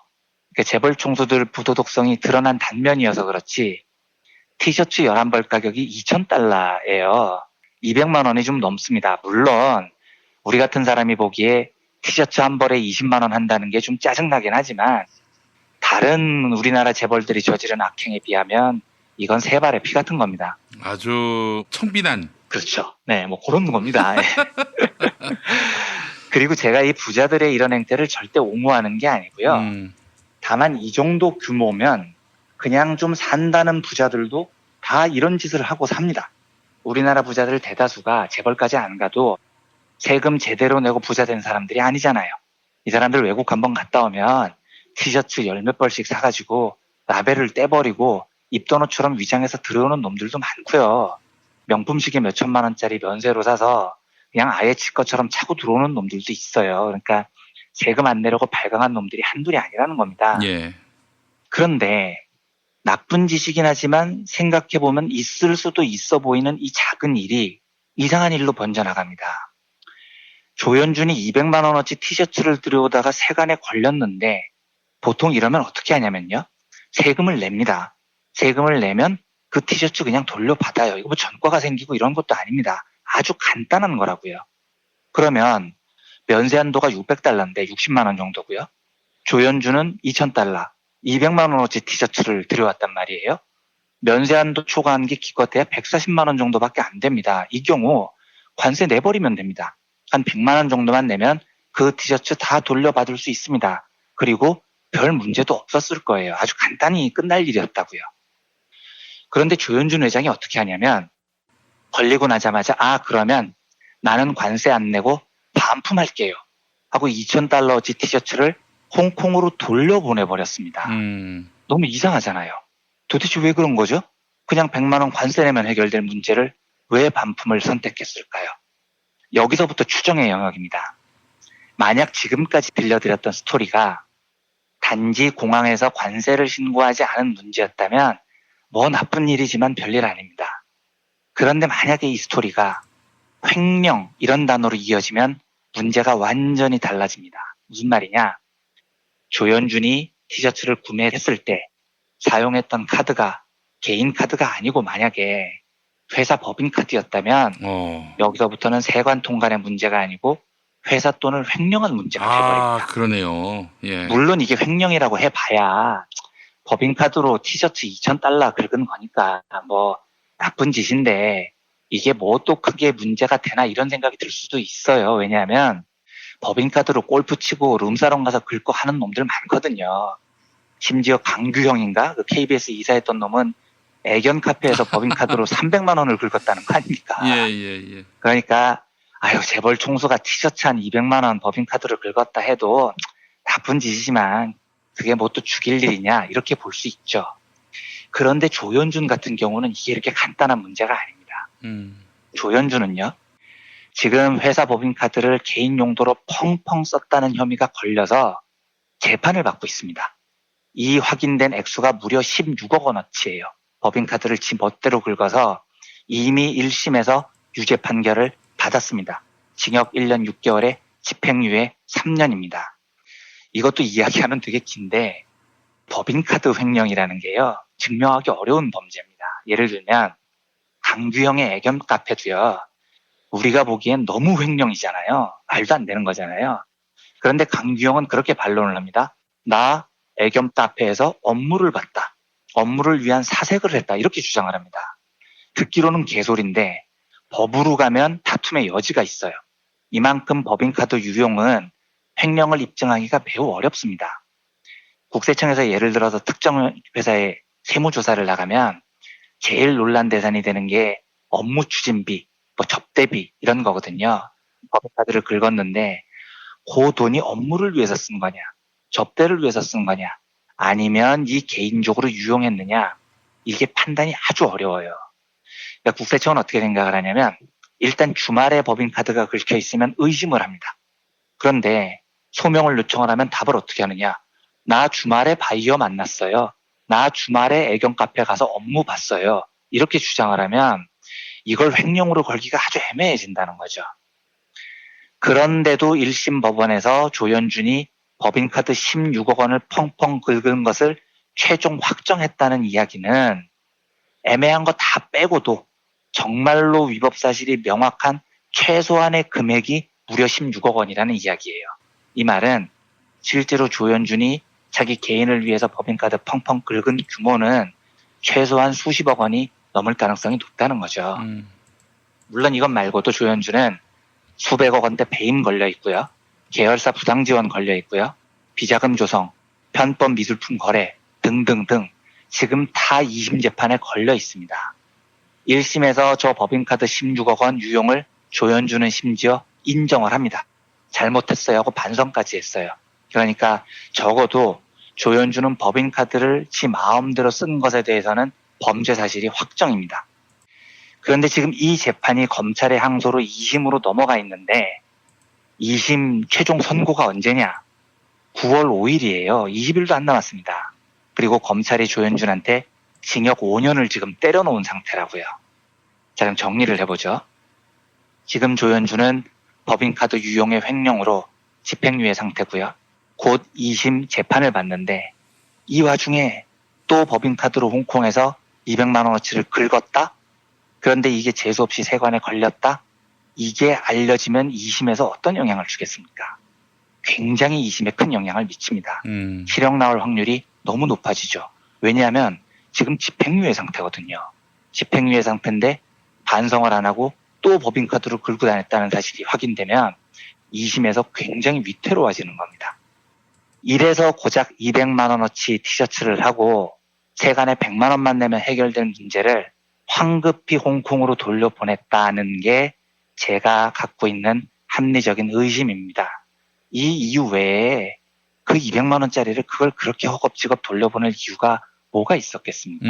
Speaker 31: 그러니까 재벌 총수들 부도덕성이 드러난 단면이어서 그렇지 티셔츠 11벌 가격이 $2,000예요. 200만 원이 좀 넘습니다. 물론 우리 같은 사람이 보기에 티셔츠 한 벌에 20만 원 한다는 게 좀 짜증나긴 하지만 다른 우리나라 재벌들이 저지른 악행에 비하면 이건 세 발의 피 같은 겁니다.
Speaker 8: 아주 청빈한.
Speaker 31: 그렇죠. 네, 뭐 그런 겁니다. 그리고 제가 이 부자들의 이런 행태를 절대 옹호하는 게 아니고요. 다만 이 정도 규모면 그냥 좀 산다는 부자들도 다 이런 짓을 하고 삽니다. 우리나라 부자들 대다수가 재벌까지 안 가도 세금 제대로 내고 부자 된 사람들이 아니잖아요. 이 사람들 외국 한번 갔다 오면 티셔츠 10몇 벌씩 사가지고 라벨을 떼버리고 입도노처럼 위장해서 들어오는 놈들도 많고요. 명품 시계 몇 천만 원짜리 면세로 사서 그냥 아예 지 것처럼 차고 들어오는 놈들도 있어요. 그러니까 세금 안 내려고 발광한 놈들이 한둘이 아니라는 겁니다.
Speaker 8: 예.
Speaker 31: 그런데 나쁜 짓이긴 하지만 생각해보면 있을 수도 있어 보이는 이 작은 일이 이상한 일로 번져나갑니다. 조현준이 200만 원어치 티셔츠를 들여오다가 세관에 걸렸는데 보통 이러면 어떻게 하냐면요. 세금을 냅니다. 세금을 내면 그 티셔츠 그냥 돌려받아요. 이거 뭐 전과가 생기고 이런 것도 아닙니다. 아주 간단한 거라고요. 그러면 면세 한도가 $600인데 60만 원 정도고요. 조현준은 $2,000, 200만 원어치 티셔츠를 들여왔단 말이에요. 면세 한도 초과한 게 기껏해야 140만 원 정도밖에 안 됩니다. 이 경우 관세 내버리면 됩니다. 한 100만 원 정도만 내면 그 티셔츠 다 돌려받을 수 있습니다. 그리고 별 문제도 없었을 거예요. 아주 간단히 끝날 일이었다고요. 그런데 조현준 회장이 어떻게 하냐면 걸리고 나자마자 그러면 나는 관세 안 내고 반품할게요 하고 $2,000어치 티셔츠를 홍콩으로 돌려보내버렸습니다. 너무 이상하잖아요. 도대체 왜 그런 거죠? 그냥 100만 원 관세 내면 해결될 문제를 왜 반품을 선택했을까요? 여기서부터 추정의 영역입니다. 만약 지금까지 들려드렸던 스토리가 단지 공항에서 관세를 신고하지 않은 문제였다면 뭐 나쁜 일이지만 별일 아닙니다. 그런데 만약에 이 스토리가 횡령 이런 단어로 이어지면 문제가 완전히 달라집니다. 무슨 말이냐? 조현준이 티셔츠를 구매했을 때 사용했던 카드가 개인 카드가 아니고 만약에 회사 법인카드였다면 여기서부터는 세관 통관의 문제가 아니고 회사 돈을 횡령한 문제가 돼버립니다.
Speaker 8: 그러네요. 예.
Speaker 31: 물론 이게 횡령이라고 해봐야 법인카드로 티셔츠 $2,000 긁은 거니까 뭐 나쁜 짓인데 이게 뭐 또 크게 문제가 되나 이런 생각이 들 수도 있어요. 왜냐하면 법인카드로 골프 치고 룸사롱 가서 긁고 하는 놈들 많거든요. 심지어 강규형인가? 그 KBS 이사했던 놈은 애견 카페에서 법인카드로 300만 원을 긁었다는 거 아닙니까?
Speaker 8: 예.
Speaker 31: 그러니까 재벌 총수가 티셔츠 한 200만 원 법인카드를 긁었다 해도 나쁜 짓이지만 그게 뭐 또 죽일 일이냐 이렇게 볼 수 있죠. 그런데 조현준 같은 경우는 이게 이렇게 간단한 문제가 아닙니다. 조현준은요. 지금 회사 법인카드를 개인 용도로 펑펑 썼다는 혐의가 걸려서 재판을 받고 있습니다. 이 확인된 액수가 무려 16억 원어치예요. 법인카드를 지 멋대로 긁어서 이미 1심에서 유죄 판결을 받았습니다. 징역 1년 6개월에 집행유예 3년입니다. 이것도 이야기하면 되게 긴데 법인카드 횡령이라는 게요. 증명하기 어려운 범죄입니다. 예를 들면 강규형의 애견 카페도요. 우리가 보기엔 너무 횡령이잖아요. 말도 안 되는 거잖아요. 그런데 강규형은 그렇게 반론을 합니다. 나 애견 카페에서 업무를 봤다. 업무를 위한 사색을 했다. 이렇게 주장을 합니다. 듣기로는 개소리인데 법으로 가면 다툼의 여지가 있어요. 이만큼 법인카드 유용은 횡령을 입증하기가 매우 어렵습니다. 국세청에서 예를 들어서 특정 회사에 세무조사를 나가면 제일 논란 대상이 되는 게 업무 추진비, 뭐 접대비 이런 거거든요. 법인카드를 긁었는데 그 돈이 업무를 위해서 쓴 거냐, 접대를 위해서 쓴 거냐, 아니면 이 개인적으로 유용했느냐, 이게 판단이 아주 어려워요. 그러니까 국세청은 어떻게 생각을 하냐면 일단 주말에 법인카드가 긁혀 있으면 의심을 합니다. 그런데 소명을 요청을 하면 답을 어떻게 하느냐. 나 주말에 바이어 만났어요. 나 주말에 애견 카페 가서 업무 봤어요. 이렇게 주장을 하면 이걸 횡령으로 걸기가 아주 애매해진다는 거죠. 그런데도 1심 법원에서 조현준이 법인카드 16억 원을 펑펑 긁은 것을 최종 확정했다는 이야기는 애매한 거 다 빼고도 정말로 위법 사실이 명확한 최소한의 금액이 무려 16억 원이라는 이야기예요. 이 말은 실제로 조현준이 자기 개인을 위해서 법인카드 펑펑 긁은 규모는 최소한 수십억 원이 넘을 가능성이 높다는 거죠. 물론 이것 말고도 조현준은 수백억 원대 배임 걸려 있고요. 계열사 부당 지원 걸려 있고요. 비자금 조성, 편법 미술품 거래 등등등 지금 다 2심 재판에 걸려 있습니다. 1심에서 저 법인카드 16억 원 유용을 조현준은 심지어 인정을 합니다. 잘못했어요 하고 반성까지 했어요. 그러니까 적어도 조현준은 법인카드를 지 마음대로 쓴 것에 대해서는 범죄 사실이 확정입니다. 그런데 지금 이 재판이 검찰의 항소로 2심으로 넘어가 있는데 2심 최종 선고가 언제냐? 9월 5일이에요. 20일도 안 남았습니다. 그리고 검찰이 조현준한테 징역 5년을 지금 때려놓은 상태라고요. 자, 그럼 정리를 해보죠. 지금 조현준은 법인카드 유용의 횡령으로 집행유예 상태고요. 곧 2심 재판을 받는데 이 와중에 또 법인카드로 홍콩에서 200만 원어치를 긁었다? 그런데 이게 재수없이 세관에 걸렸다? 이게 알려지면 2심에서 어떤 영향을 주겠습니까? 굉장히 2심에 큰 영향을 미칩니다. 실형 나올 확률이 너무 높아지죠. 왜냐하면 지금 집행유예 상태거든요. 집행유예 상태인데 반성을 안 하고 또 법인카드로 긁고 다녔다는 사실이 확인되면 2심에서 굉장히 위태로워지는 겁니다. 이래서 고작 200만 원어치 티셔츠를 하고 세간에 100만 원만 내면 해결될 문제를 황급히 홍콩으로 돌려보냈다는 게 제가 갖고 있는 합리적인 의심입니다. 이 이유 외에 그 200만 원짜리를 그걸 그렇게 허겁지겁 돌려보낼 이유가 뭐가 있었겠습니까?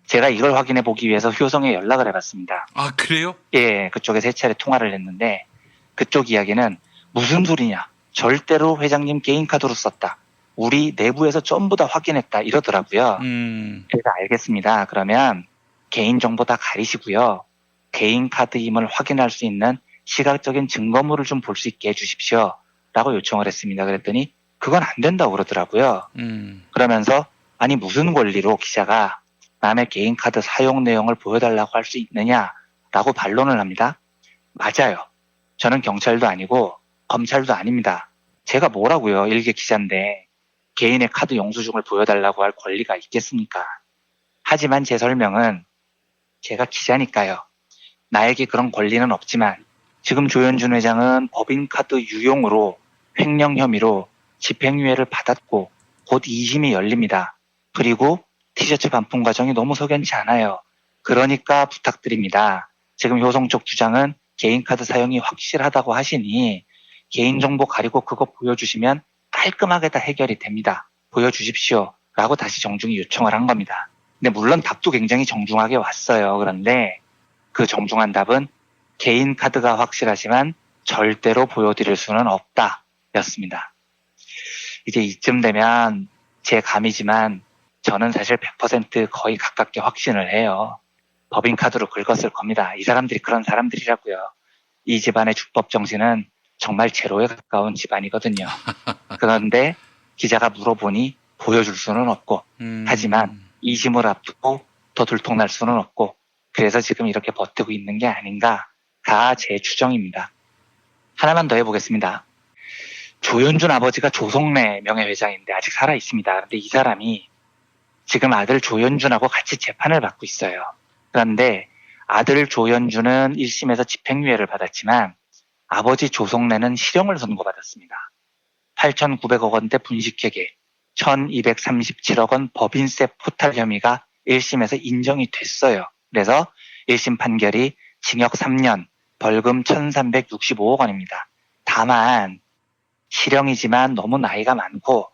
Speaker 31: 제가 이걸 확인해 보기 위해서 효성에 연락을 해봤습니다.
Speaker 8: 아, 그래요?
Speaker 31: 예, 그쪽에 3차례 통화를 했는데 그쪽 이야기는 무슨 소리냐? 절대로 회장님 개인 카드로 썼다. 우리 내부에서 전부 다 확인했다 이러더라고요. 그래서 알겠습니다. 그러면 개인정보 다 가리시고요. 개인 카드임을 확인할 수 있는 시각적인 증거물을 좀 볼 수 있게 해주십시오. 라고 요청을 했습니다. 그랬더니 그건 안 된다고 그러더라고요. 그러면서 아니 무슨 권리로 기자가 남의 개인 카드 사용 내용을 보여달라고 할 수 있느냐라고 반론을 합니다. 맞아요. 저는 경찰도 아니고 검찰도 아닙니다. 제가 뭐라고요. 일개 기자인데 개인의 카드 영수증을 보여달라고 할 권리가 있겠습니까? 하지만 제 설명은 제가 기자니까요. 나에게 그런 권리는 없지만 지금 조현준 회장은 법인카드 유용으로 횡령 혐의로 집행유예를 받았고 곧 2심이 열립니다. 그리고 티셔츠 반품 과정이 너무 석연치 않아요. 그러니까 부탁드립니다. 지금 효성 쪽 주장은 개인카드 사용이 확실하다고 하시니 개인정보 가리고 그거 보여주시면 깔끔하게 다 해결이 됩니다. 보여주십시오. 라고 다시 정중히 요청을 한 겁니다. 근데 물론 답도 굉장히 정중하게 왔어요. 그런데 그 정중한 답은 개인 카드가 확실하지만 절대로 보여드릴 수는 없다 였습니다. 이제 이쯤 되면 제 감이지만 저는 사실 100% 거의 가깝게 확신을 해요. 법인카드로 긁었을 겁니다. 이 사람들이 그런 사람들이라고요. 이 집안의 주법 정신은 정말 제로에 가까운 집안이거든요. 그런데 기자가 물어보니 보여줄 수는 없고 하지만 2심을 앞두고 더 들통날 수는 없고 그래서 지금 이렇게 버티고 있는 게 아닌가가 제 추정입니다. 하나만 더 해보겠습니다. 조현준 아버지가 조성래 명예회장인데 아직 살아 있습니다. 그런데 이 사람이 지금 아들 조현준하고 같이 재판을 받고 있어요. 그런데 아들 조현준은 1심에서 집행유예를 받았지만 아버지 조성래는 실형을 선고받았습니다. 8,900억 원대 분식회계, 1,237억 원 법인세 포탈 혐의가 1심에서 인정이 됐어요. 그래서 1심 판결이 징역 3년, 벌금 1,365억 원입니다. 다만 실형이지만 너무 나이가 많고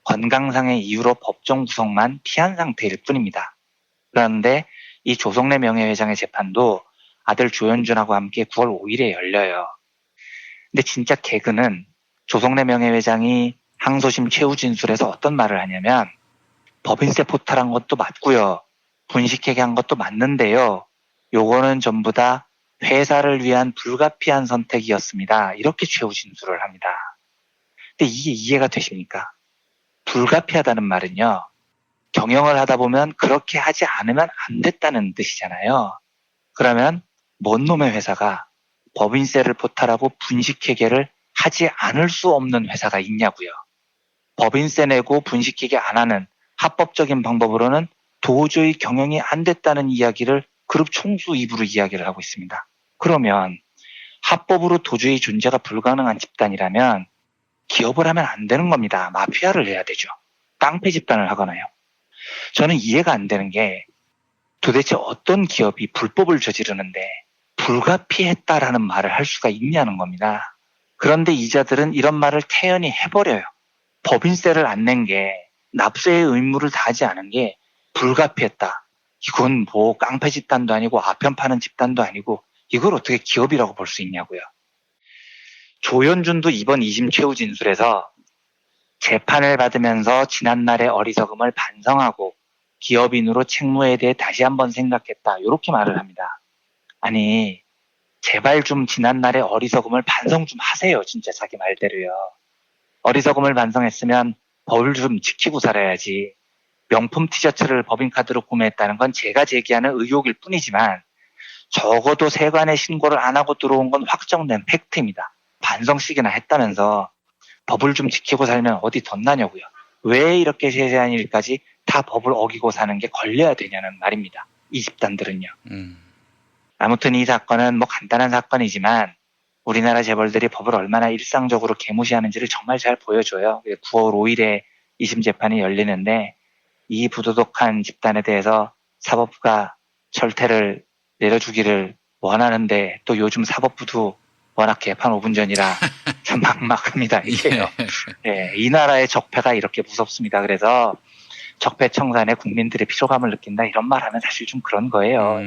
Speaker 31: 건강상의 이유로 법정 구속만 피한 상태일 뿐입니다. 그런데 이 조성래 명예회장의 재판도 아들 조현준하고 함께 9월 5일에 열려요. 근데 진짜 개그는 조성래 명예회장이 항소심 최후 진술에서 어떤 말을 하냐면 법인세 포탈한 것도 맞고요. 분식회계 한 것도 맞는데요. 요거는 전부 다 회사를 위한 불가피한 선택이었습니다. 이렇게 최후 진술을 합니다. 근데 이게 이해가 되십니까? 불가피하다는 말은요. 경영을 하다 보면 그렇게 하지 않으면 안 됐다는 뜻이잖아요. 그러면 뭔 놈의 회사가 법인세를 포탈하고 분식회계를 하지 않을 수 없는 회사가 있냐고요. 법인세 내고 분식회계 안 하는 합법적인 방법으로는 도저히 경영이 안 됐다는 이야기를 그룹 총수 입으로 이야기를 하고 있습니다. 그러면 합법으로 도저히 존재가 불가능한 집단이라면 기업을 하면 안 되는 겁니다. 마피아를 해야 되죠. 깡패 집단을 하거나요. 저는 이해가 안 되는 게 도대체 어떤 기업이 불법을 저지르는데 불가피했다라는 말을 할 수가 있냐는 겁니다. 그런데 이자들은 이런 말을 태연히 해버려요. 법인세를 안 낸 게 납세의 의무를 다하지 않은 게 불가피했다. 이건 뭐 깡패 집단도 아니고 아편 파는 집단도 아니고 이걸 어떻게 기업이라고 볼 수 있냐고요. 조현준도 이번 2심 최후 진술에서 재판을 받으면서 지난날의 어리석음을 반성하고 기업인으로 책무에 대해 다시 한번 생각했다. 이렇게 말을 합니다. 아니 제발 좀 지난날의 어리석음을 반성 좀 하세요. 진짜 자기 말대로요. 어리석음을 반성했으면 법을 좀 지키고 살아야지. 명품 티셔츠를 법인카드로 구매했다는 건 제가 제기하는 의혹일 뿐이지만 적어도 세관에 신고를 안 하고 들어온 건 확정된 팩트입니다. 반성씩이나 했다면서 법을 좀 지키고 살면 어디 덧나냐고요. 왜 이렇게 세세한 일까지 다 법을 어기고 사는 게 걸려야 되냐는 말입니다. 이 집단들은요. 아무튼 이 사건은 뭐 간단한 사건이지만 우리나라 재벌들이 법을 얼마나 일상적으로 개무시하는지를 정말 잘 보여줘요. 9월 5일에 2심 재판이 열리는데 이 부도덕한 집단에 대해서 사법부가 철퇴를 내려주기를 원하는데 또 요즘 사법부도 워낙 개판 5분 전이라 참 막막합니다. 이게요. 예, 이 나라의 적폐가 이렇게 무섭습니다. 그래서 적폐 청산에 국민들의 피로감을 느낀다 이런 말 하면 사실 좀 그런 거예요.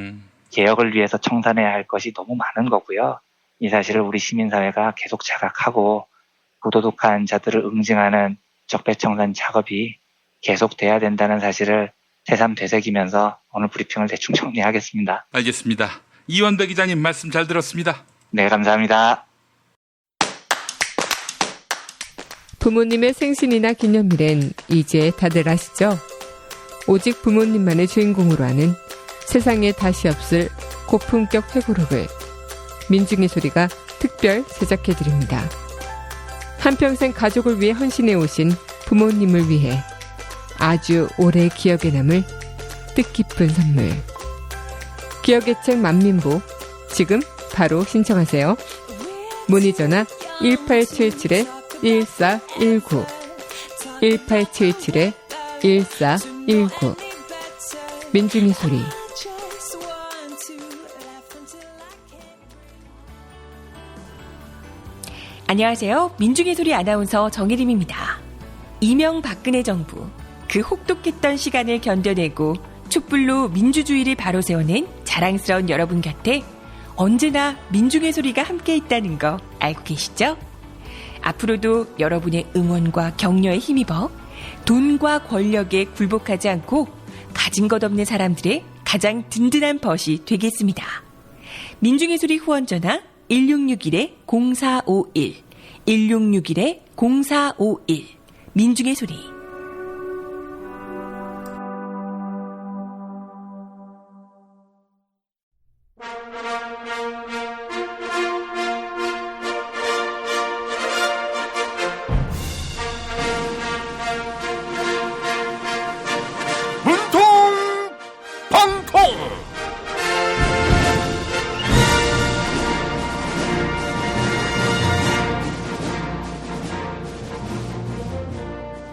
Speaker 31: 개혁을 위해서 청산해야 할 것이 너무 많은 거고요. 이 사실을 우리 시민사회가 계속 자각하고 부도덕한 자들을 응징하는 적폐 청산 작업이 계속돼야 된다는 사실을 새삼 되새기면서 오늘 브리핑을 대충 정리하겠습니다.
Speaker 8: 알겠습니다. 이원배 기자님 말씀 잘 들었습니다.
Speaker 31: 네, 감사합니다.
Speaker 2: 부모님의 생신이나 기념일엔 이제 다들 아시죠? 오직 부모님만의 주인공으로 하는 세상에 다시 없을 고품격 회고록을 민중의 소리가 특별 제작해드립니다. 한평생 가족을 위해 헌신해 오신 부모님을 위해 아주 오래 기억에 남을 뜻깊은 선물. 기억의 책 만민보 지금 바로 신청하세요. 문의전화 1877-1419 1877-1419 민중의 소리.
Speaker 4: 안녕하세요. 민중의 소리 아나운서 정혜림입니다. 이명박근혜 정부, 그 혹독했던 시간을 견뎌내고 촛불로 민주주의를 바로 세워낸 자랑스러운 여러분 곁에 언제나 민중의 소리가 함께 있다는 거 알고 계시죠? 앞으로도 여러분의 응원과 격려에 힘입어 돈과 권력에 굴복하지 않고 가진 것 없는 사람들의 가장 든든한 벗이 되겠습니다. 민중의 소리 후원 전화 1661-0451 1661-0451 민중의 소리.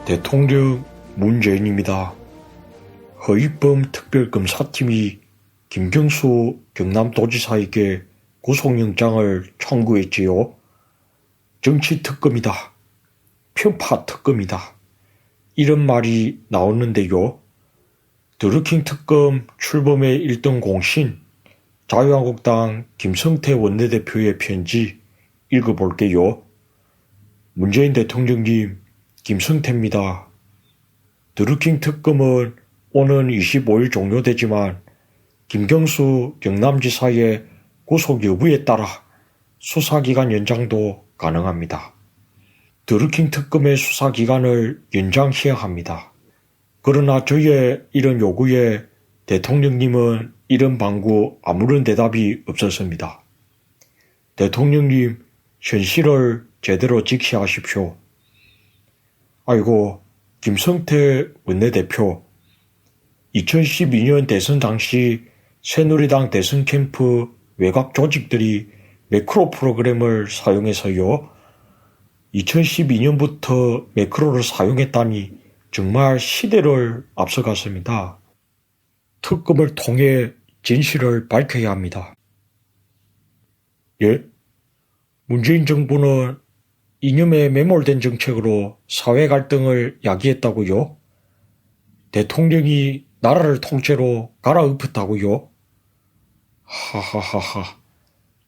Speaker 5: 대통령 문재인입니다. 허위범 특별검사팀이 김경수 경남도지사에게 구속영장을 청구했지요. 정치특검이다. 편파특검이다. 이런 말이 나오는데요. 드루킹 특검 출범의 1등 공신 자유한국당 김성태 원내대표의 편지 읽어볼게요. 문재인 대통령님, 김성태입니다. 드루킹 특검은 오는 25일 종료되지만 김경수 경남지사의 구속 여부에 따라 수사기간 연장도 가능합니다. 드루킹 특검의 수사 기간을 연장해야 합니다. 그러나 저희의 이런 요구에 대통령님은 이런 방구 아무런 대답이 없었습니다. 대통령님, 현실을 제대로 지켜야 하십시오. 아이고, 김성태 원내대표, 2012년 대선 당시 새누리당 대선 캠프 외곽 조직들이 매크로 프로그램을 사용해서요, 2012년부터 매크로를 사용했다니 정말 시대를 앞서갔습니다. 특검을 통해 진실을 밝혀야 합니다. 예? 문재인 정부는 이념에 매몰된 정책으로 사회 갈등을 야기했다고요? 대통령이 나라를 통째로 갈아엎었다고요? 하하하하.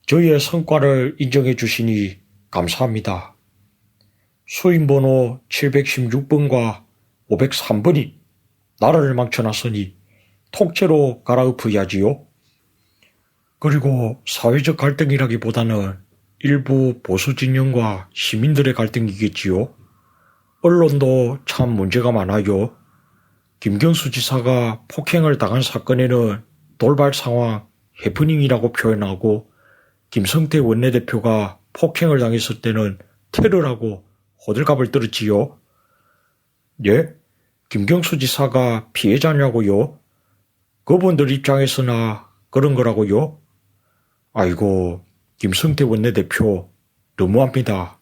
Speaker 5: 저희의 성과를 인정해 주시니 감사합니다. 수임번호 716번과 503번이 나라를 망쳐놨으니 통째로 갈아엎어야지요. 그리고 사회적 갈등이라기보다는 일부 보수 진영과 시민들의 갈등이겠지요. 언론도 참 문제가 많아요. 김경수 지사가 폭행을 당한 사건에는 돌발 상황, 해프닝이라고 표현하고, 김성태 원내대표가 폭행을 당했을 때는 테러라고 호들갑을 떨었지요. 예? 김경수 지사가 피해자냐고요? 그분들 입장에서나 그런 거라고요? 아이고, 김성태 원내대표 너무합니다.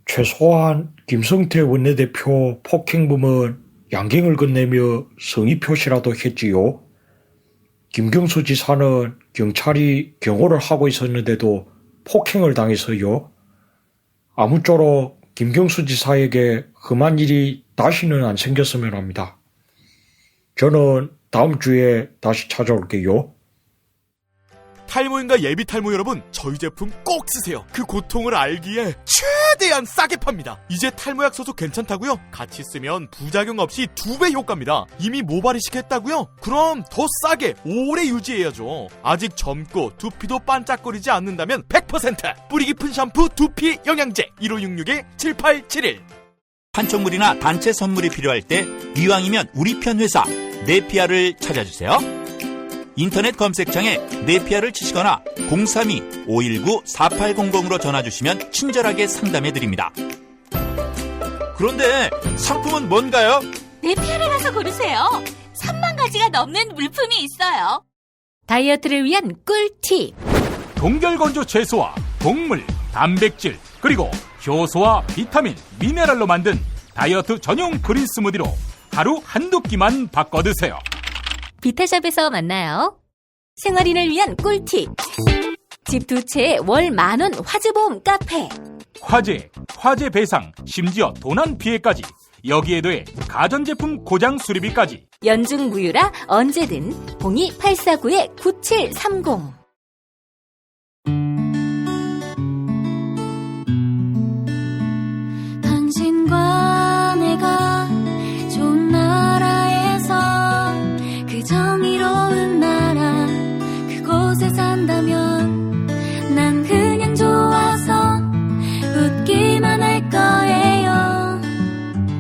Speaker 5: 최소한 김성태 원내대표 폭행범은 양갱을 건네며 성의 표시라도 했지요. 김경수 지사는 경찰이 경호를 하고 있었는데도 폭행을 당해서요. 아무쪼록 김경수 지사에게 험한 일이 다시는 안 생겼으면 합니다. 저는 다음 주에 다시 찾아올게요.
Speaker 6: 탈모인가 예비 탈모 여러분, 저희 제품 꼭 쓰세요. 그 고통을 알기에 최대한 싸게 팝니다. 이제 탈모약 소속 괜찮다고요? 같이 쓰면 부작용 없이 2배 효과입니다. 이미 모발이 식혔다고요? 그럼 더 싸게 오래 유지해야죠. 아직 젊고 두피도 반짝거리지 않는다면 100% 뿌리 깊은 샴푸 두피 영양제 1566-7871.
Speaker 7: 판촉물이나 단체 선물이 필요할 때 이왕이면 우리 편 회사 네피아를 찾아주세요. 인터넷 검색창에 네피아를 치시거나 032-519-4800으로 전화주시면 친절하게 상담해드립니다. 그런데 상품은 뭔가요?
Speaker 9: 네피아를 가서 고르세요. 3만 가지가 넘는 물품이 있어요.
Speaker 1: 다이어트를 위한 꿀팁.
Speaker 24: 동결건조 채소와 곡물, 단백질, 그리고 효소와 비타민, 미네랄로 만든 다이어트 전용 그린 스무디로 하루 한두 끼만 바꿔 드세요.
Speaker 1: 비타샵에서 만나요. 생활인을 위한 꿀팁. 집 2채에 월 10,000원 화재보험 카페.
Speaker 24: 화재 배상, 심지어 도난 피해까지. 여기에 더해 가전제품 고장 수리비까지.
Speaker 1: 연중 무휴라 언제든 02849-9730.
Speaker 9: 당신과 내가 좋은 나라에서 그 정의로운 나라 그곳에 산다면 난 그냥 좋아서 웃기만 할 거예요.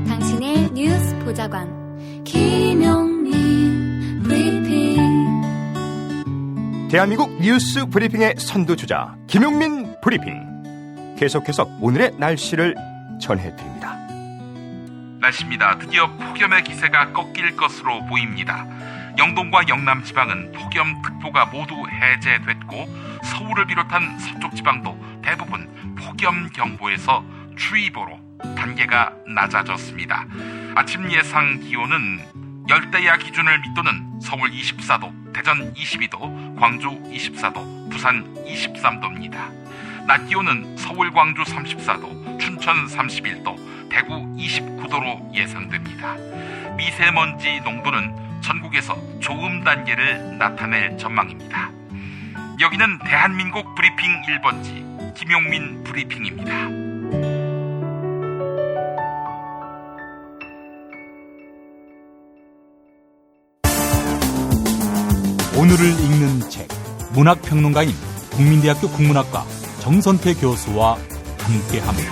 Speaker 9: 당신의 뉴스 보좌관 김용민 브리핑.
Speaker 10: 대한민국 뉴스 브리핑의 선두주자 김용민 브리핑. 계속해서 오늘의 날씨를 전해드립니다.
Speaker 8: 날씨입니다. 드디어 폭염의 기세가 꺾일 것으로 보입니다. 영동과 영남 지방은 폭염특보가 모두 해제됐고 서울을 비롯한 서쪽 지방도 대부분 폭염경보에서 추위보로 단계가 낮아졌습니다. 아침 예상 기온은 열대야 기준을 밑도는 서울 24도, 대전 22도, 광주 24도, 부산 23도입니다. 낮 기온은 서울, 광주 34도, 춘천 31도, 대구 29도로 예상됩니다. 미세먼지 농도는 전국에서 좋음 단계를 나타낼 전망입니다. 여기는 대한민국 브리핑 1번지 김용민 브리핑입니다.
Speaker 24: 오늘을 읽는 책, 문학평론가인 국민대학교 국문학과 정선태 교수와 함께합니다.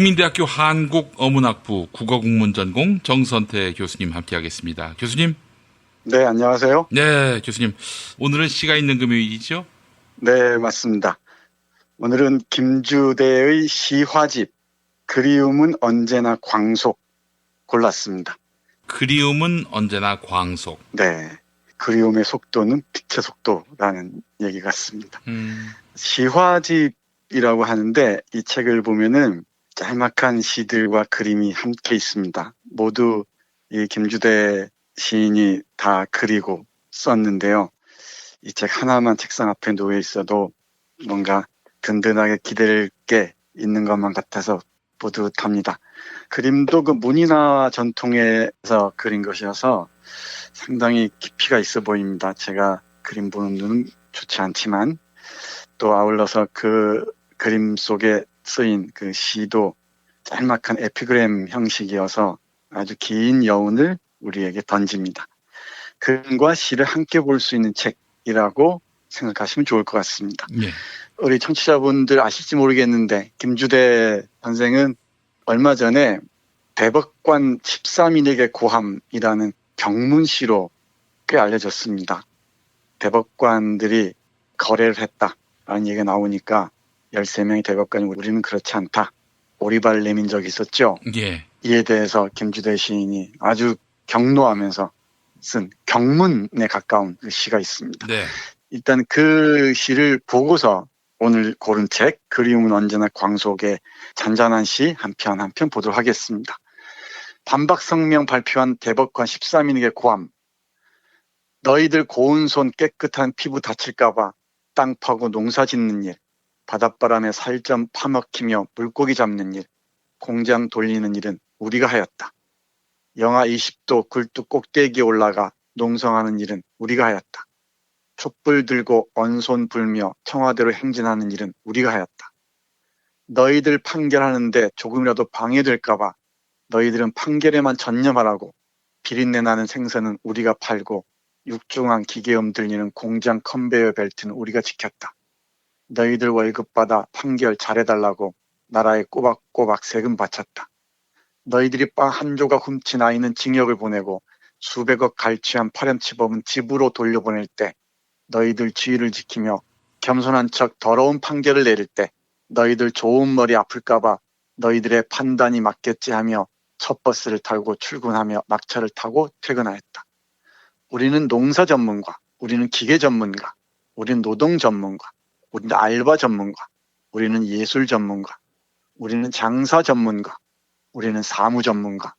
Speaker 8: 국민대학교 한국어문학부 국어국문전공 정선태 교수님 함께하겠습니다. 교수님.
Speaker 3: 네, 안녕하세요.
Speaker 8: 네, 교수님. 오늘은 시가 있는 금요일이죠?
Speaker 3: 네, 맞습니다. 오늘은 김주대의 시화집 그리움은 언제나 광속 골랐습니다.
Speaker 8: 그리움은 언제나 광속.
Speaker 3: 네, 그리움의 속도는 빛의 속도라는 얘기 같습니다. 시화집이라고 하는데 이 책을 보면은 짤막한 시들과 그림이 함께 있습니다. 모두 이 김주대 시인이 다 그리고 썼는데요. 이 책 하나만 책상 앞에 놓여 있어도 뭔가 든든하게 기댈 게 있는 것만 같아서 뿌듯합니다. 그림도 그 문인화 전통에서 그린 것이어서 상당히 깊이가 있어 보입니다. 제가 그림 보는 눈은 좋지 않지만 또 아울러서 그 그림 속에 쓰인 그 시도 짤막한 에피그램 형식이어서 아주 긴 여운을 우리에게 던집니다. 그림과 시를 함께 볼 수 있는 책이라고 생각하시면 좋을 것 같습니다.
Speaker 8: 예.
Speaker 3: 우리 청취자분들 아실지 모르겠는데 김주대 선생은 얼마 전에 대법관 13인에게 고함이라는 병문시로 꽤 알려졌습니다. 대법관들이 거래를 했다라는 얘기가 나오니까 13명의 대법관이 우리는 그렇지 않다. 오리발 내민 적이 있었죠.
Speaker 8: 예.
Speaker 3: 이에 대해서 김주대 시인이 아주 경로하면서 쓴 경문에 가까운 그 시가 있습니다.
Speaker 8: 네.
Speaker 3: 일단 그 시를 보고서 오늘 고른 책 그리움은 언제나 광속의 잔잔한 시 한 편 한 편 보도록 하겠습니다. 반박성명 발표한 대법관 13인에게 고함. 너희들 고운 손 깨끗한 피부 다칠까봐 땅 파고 농사 짓는 일, 바닷바람에 살점 파먹히며 물고기 잡는 일, 공장 돌리는 일은 우리가 하였다. 영하 20도 굴뚝 꼭대기에 올라가 농성하는 일은 우리가 하였다. 촛불 들고 언손 불며 청와대로 행진하는 일은 우리가 하였다. 너희들 판결하는데 조금이라도 방해될까봐 너희들은 판결에만 전념하라고 비린내 나는 생선은 우리가 팔고 육중한 기계음 들리는 공장 컨베이어 벨트는 우리가 지켰다. 너희들 월급 받아 판결 잘해달라고 나라에 꼬박꼬박 세금 바쳤다. 너희들이 빵 한 조각 훔친 아이는 징역을 보내고 수백억 갈취한 파렴치범은 집으로 돌려보낼 때 너희들 지위를 지키며 겸손한 척 더러운 판결을 내릴 때 너희들 좋은 머리 아플까봐 너희들의 판단이 맞겠지 하며 첫 버스를 타고 출근하며 막차를 타고 퇴근하였다. 우리는 농사 전문가, 우리는 기계 전문가, 우리는 노동 전문가, 우리는 알바 전문가, 우리는 예술 전문가, 우리는 장사 전문가, 우리는 사무 전문가,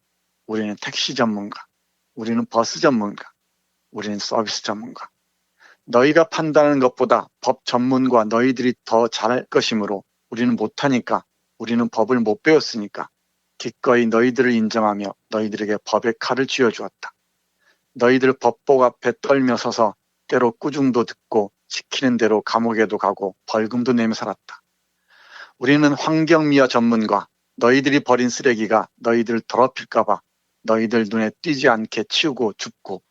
Speaker 3: 우리는 택시 전문가, 우리는 버스 전문가, 우리는 서비스 전문가. 너희가 판단하는 것보다 법 전문가 너희들이 더 잘할 것이므로 우리는 못하니까 우리는 법을 못 배웠으니까 기꺼이 너희들을 인정하며 너희들에게 법의 칼을 쥐어주었다. 너희들 법복 앞에 떨며 서서 때로 꾸중도 듣고 시키는 대로 감옥에도 가고 벌금도 내며 살았다. 우리는 환경미화 전문가, 너희들이 버린 쓰레기가 너희들을 더럽힐까봐 너희들 눈에 띄지 않게 치우고 줍고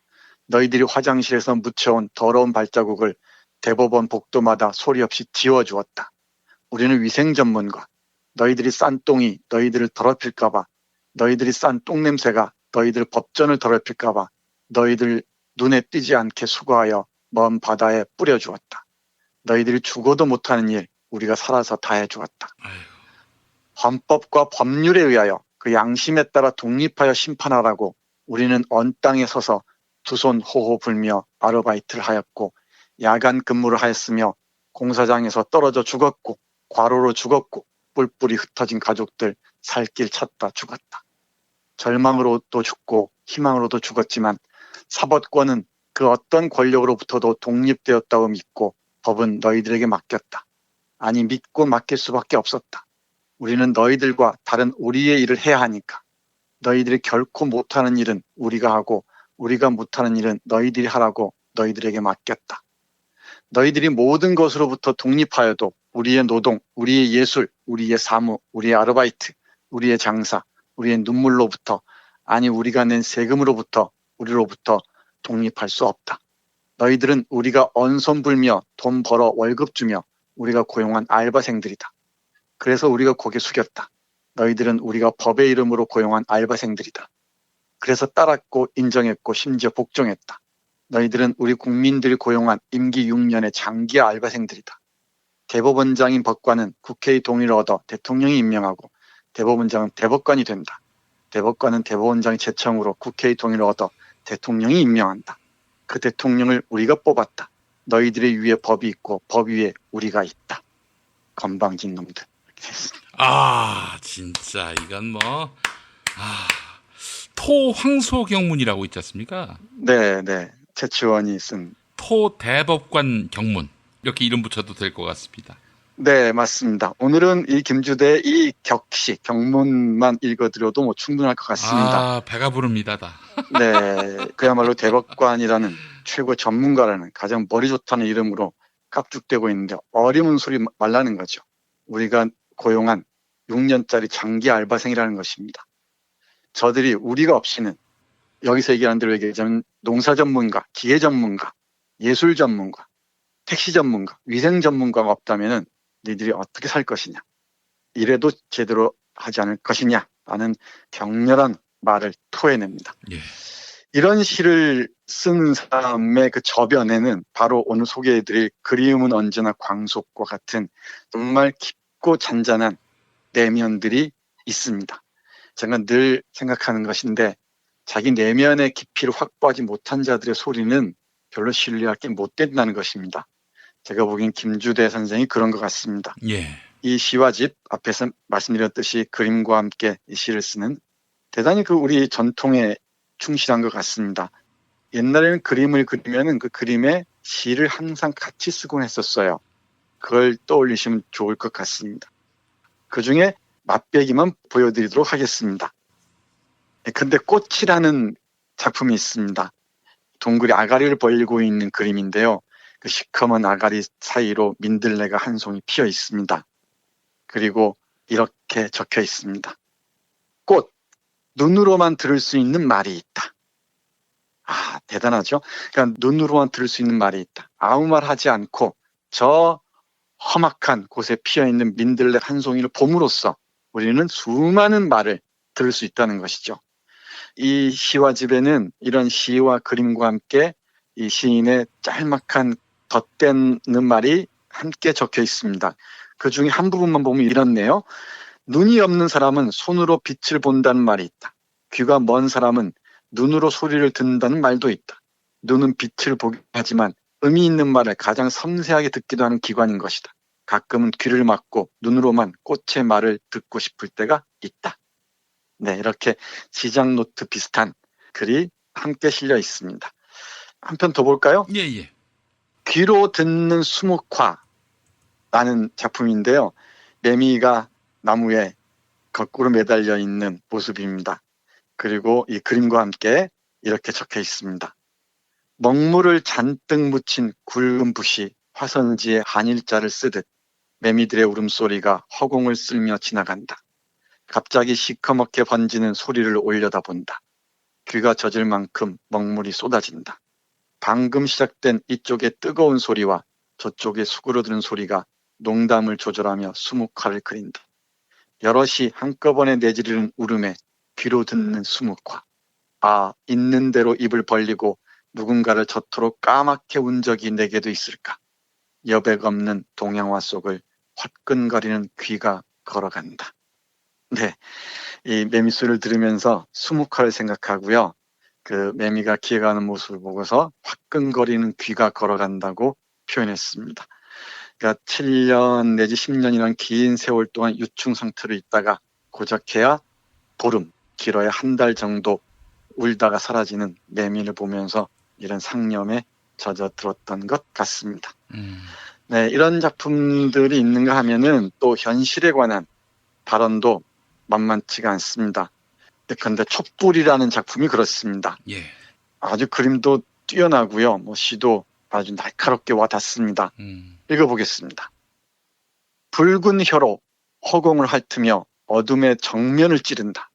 Speaker 3: 너희들이 화장실에서 묻혀온 더러운 발자국을 대법원 복도마다 소리 없이 지워주었다. 우리는 위생 전문가, 너희들이 싼 똥이 너희들을 더럽힐까봐 너희들이 싼 똥냄새가 너희들 법전을 더럽힐까봐 너희들 눈에 띄지 않게 수거하여 먼 바다에 뿌려주었다. 너희들이 죽어도 못하는 일 우리가 살아서 다 해주었다. 헌법과 법률에 의하여 그 양심에 따라 독립하여 심판하라고 우리는 언 땅에 서서 두 손 호호 불며 아르바이트를 하였고 야간 근무를 하였으며 공사장에서 떨어져 죽었고 과로로 죽었고 뿔뿔이 흩어진 가족들 살 길 찾다 죽었다. 절망으로도 죽고 희망으로도 죽었지만 사법권은 그 어떤 권력으로부터도 독립되었다고 믿고 법은 너희들에게 맡겼다. 아니 믿고 맡길 수밖에 없었다. 우리는 너희들과 다른 우리의 일을 해야 하니까. 너희들이 결코 못하는 일은 우리가 하고 우리가 못하는 일은 너희들이 하라고 너희들에게 맡겼다. 너희들이 모든 것으로부터 독립하여도 우리의 노동, 우리의 예술, 우리의 사무, 우리의 아르바이트, 우리의 장사, 우리의 눈물로부터 아니 우리가 낸 세금으로부터 우리로부터 독립할 수 없다. 너희들은 우리가 언손 불며 돈 벌어 월급 주며 우리가 고용한 알바생들이다. 그래서 우리가 고개 숙였다. 너희들은 우리가 법의 이름으로 고용한 알바생들이다. 그래서 따랐고 인정했고 심지어 복종했다. 너희들은 우리 국민들이 고용한 임기 6년의 장기 알바생들이다. 대법원장인 법관은 국회의 동의를 얻어 대통령이 임명하고 대법원장은 대법관이 된다. 대법관은 대법원장의 제청으로 국회의 동의를 얻어 대통령이 임명한다. 그 대통령을 우리가 뽑았다. 너희들의 위에 법이 있고 법 위에 우리가 있다. 건방진 놈들. 이렇게 됐습니다.
Speaker 8: 진짜 이건 토황소경문이라고 있지 않습니까?
Speaker 3: 네. 최치원이 쓴
Speaker 8: 토대법관 경문. 이렇게 이름 붙여도 될 것 같습니다.
Speaker 3: 네, 맞습니다. 오늘은 이 김주대의 이 격시, 경문만 읽어드려도 충분할 것 같습니다.
Speaker 8: 배가 부릅니다.
Speaker 3: 네, 그야말로 대법관이라는 최고 전문가라는 가장 머리 좋다는 이름으로 깝죽대고 있는데 어려운 소리 말라는 거죠. 우리가 고용한 6년짜리 장기 알바생이라는 것입니다. 저들이 우리가 없이는 여기서 얘기하는 대로 얘기하자면 농사 전문가, 기계 전문가, 예술 전문가, 택시 전문가, 위생 전문가가 없다면은 너희들이 어떻게 살 것이냐, 이래도 제대로 하지 않을 것이냐 라는 격렬한 말을 토해냅니다.
Speaker 8: 예.
Speaker 3: 이런 시를 쓴 사람의 그 저변에는 바로 오늘 소개해드릴 그리움은 언제나 광속과 같은 정말 깊고 잔잔한 내면들이 있습니다. 제가 늘 생각하는 것인데 자기 내면의 깊이를 확보하지 못한 자들의 소리는 별로 신뢰하기 못 된다는 것입니다. 제가 보기엔 김주대 선생이 그런 것 같습니다.
Speaker 8: 예.
Speaker 3: 이 시와 집 앞에서 말씀드렸듯이 그림과 함께 이 시를 쓰는 대단히 우리 전통에 충실한 것 같습니다. 옛날에는 그림을 그리면은 그 그림에 시를 항상 같이 쓰곤 했었어요. 그걸 떠올리시면 좋을 것 같습니다. 그 중에 맛배기만 보여드리도록 하겠습니다. 근데 꽃이라는 작품이 있습니다. 동굴이 아가리를 벌리고 있는 그림인데요. 그 시커먼 아가리 사이로 민들레가 한 송이 피어 있습니다. 그리고 이렇게 적혀 있습니다. 꽃, 눈으로만 들을 수 있는 말이 있다. 대단하죠? 그러니까 눈으로만 들을 수 있는 말이 있다. 아무 말 하지 않고 저 험악한 곳에 피어있는 민들레 한 송이를 봄으로써 우리는 수많은 말을 들을 수 있다는 것이죠. 이 시와 집에는 이런 시와 그림과 함께 이 시인의 짤막한 덧대는 말이 함께 적혀 있습니다. 그 중에 한 부분만 보면 이렇네요. 눈이 없는 사람은 손으로 빛을 본다는 말이 있다. 귀가 먼 사람은 눈으로 소리를 듣는다는 말도 있다. 눈은 빛을 보게 하지만 의미 있는 말을 가장 섬세하게 듣기도 하는 기관인 것이다. 가끔은 귀를 막고 눈으로만 꽃의 말을 듣고 싶을 때가 있다. 네, 이렇게 시작 노트 비슷한 글이 함께 실려 있습니다. 한 편 더 볼까요?
Speaker 8: 예.
Speaker 3: 귀로 듣는 수묵화라는 작품인데요. 매미가 나무에 거꾸로 매달려 있는 모습입니다. 그리고 이 그림과 함께 이렇게 적혀 있습니다. 먹물을 잔뜩 묻힌 굵은 붓이 화선지에 한일자를 쓰듯 매미들의 울음소리가 허공을 쓸며 지나간다. 갑자기 시커멓게 번지는 소리를 올려다본다. 귀가 젖을 만큼 먹물이 쏟아진다. 방금 시작된 이쪽의 뜨거운 소리와 저쪽의 수그러드는 소리가 농담을 조절하며 수묵화를 그린다. 여럿이 한꺼번에 내지르는 울음에 귀로 듣는 수묵화. 있는 대로 입을 벌리고 누군가를 저토록 까맣게 운 적이 내게도 있을까. 여백 없는 동양화 속을 화끈거리는 귀가 걸어간다. 네, 이 매미 소리를 들으면서 수묵화를 생각하고요. 그 매미가 기어가는 모습을 보고서 화끈거리는 귀가 걸어간다고 표현했습니다. 그러니까 7년 내지 10년이라는 긴 세월 동안 유충 상태로 있다가 고작해야 보름, 길어야 한 달 정도 울다가 사라지는 매미를 보면서 이런 상념에 젖어들었던 것 같습니다. 네, 이런 작품들이 있는가 하면은 또 현실에 관한 발언도 만만치가 않습니다. 그런데 촛불이라는 작품이 그렇습니다.
Speaker 8: 예.
Speaker 3: 아주 그림도 뛰어나고요. 시도 아주 날카롭게 와닿습니다. 읽어보겠습니다. 붉은 혀로 허공을 핥으며 어둠의 정면을 찌른다.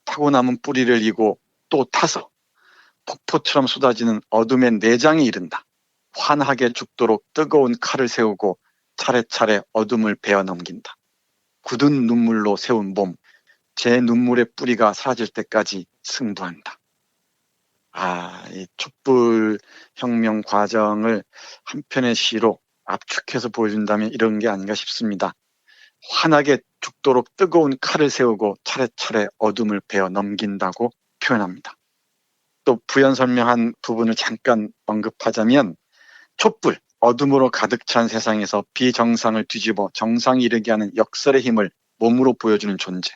Speaker 3: 타고 남은 뿌리를 이고 또 타서 폭포처럼 쏟아지는 어둠의 내장이 이른다. 환하게 죽도록 뜨거운 칼을 세우고 차례차례 어둠을 베어 넘긴다. 굳은 눈물로 세운 몸, 제 눈물의 뿌리가 사라질 때까지 승부한다. 이 촛불혁명 과정을 한 편의 시로 압축해서 보여준다면 이런 게 아닌가 싶습니다. 환하게 죽도록 뜨거운 칼을 세우고 차례차례 어둠을 베어 넘긴다고 표현합니다. 또 부연 설명한 부분을 잠깐 언급하자면 촛불, 어둠으로 가득 찬 세상에서 비정상을 뒤집어 정상에 이르게 하는 역설의 힘을 몸으로 보여주는 존재.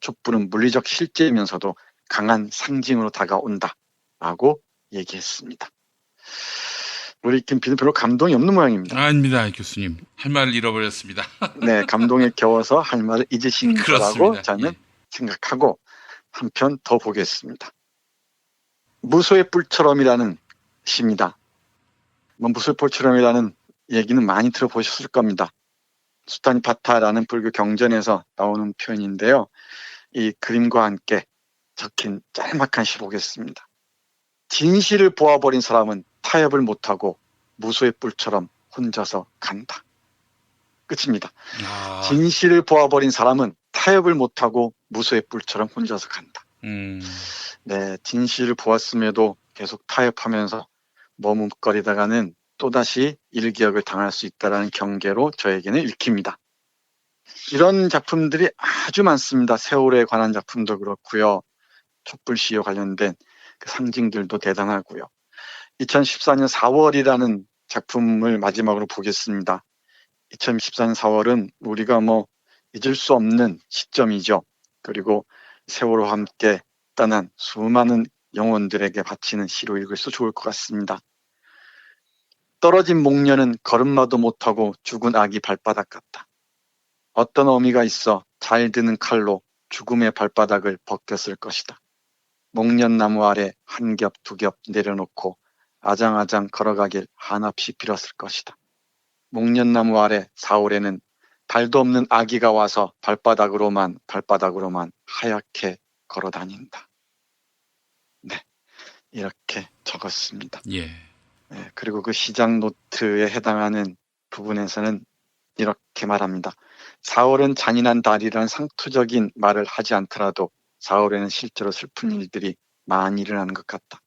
Speaker 3: 촛불은 물리적 실제이면서도 강한 상징으로 다가온다 라고 얘기했습니다. 우리 김PD는 별로 감동이 없는 모양입니다.
Speaker 8: 아닙니다, 교수님. 할 말을 잃어버렸습니다.
Speaker 3: 네, 감동에 겨워서 할 말을 잊으신 거라고 저는 생각하고 한 편 더 보겠습니다. 무소의 뿔처럼이라는 시입니다. 무소의 뿔처럼이라는 얘기는 많이 들어보셨을 겁니다. 수타니파타라는 불교 경전에서 나오는 표현인데요. 이 그림과 함께 적힌 짤막한 시 보겠습니다. 진실을 보아버린 사람은 타협을 못하고 무소의 뿔처럼 혼자서 간다. 끝입니다. 진실을 보아버린 사람은 타협을 못하고 무소의 뿔처럼 혼자서 간다. 네, 진실을 보았음에도 계속 타협하면서 머뭇거리다가는 또다시 일기역을 당할 수 있다는 경계로 저에게는 읽힙니다. 이런 작품들이 아주 많습니다. 세월에 관한 작품도 그렇고요. 촛불시와 관련된 그 상징들도 대단하고요. 2014년 4월이라는 작품을 마지막으로 보겠습니다. 2014년 4월은 우리가 잊을 수 없는 시점이죠. 그리고 세월과 함께 떠난 수많은 영혼들에게 바치는 시로 읽을 수 좋을 것 같습니다. 떨어진 목련은 걸음마도 못하고 죽은 아기 발바닥 같다. 어떤 어미가 있어 잘 드는 칼로 죽음의 발바닥을 벗겼을 것이다. 목련나무 아래 한 겹 두 겹 내려놓고 아장아장 걸어가길 한없이 빌었을 것이다. 목련나무 아래 4월에는 발도 없는 아기가 와서 발바닥으로만 하얗게 걸어다닌다. 네, 이렇게 적었습니다.
Speaker 8: 예.
Speaker 3: 네, 그리고 그 시작 노트에 해당하는 부분에서는 이렇게 말합니다. 4월은 잔인한 달이라는 상투적인 말을 하지 않더라도 4월에는 실제로 슬픈 일들이 많이 일어나는 것 같다.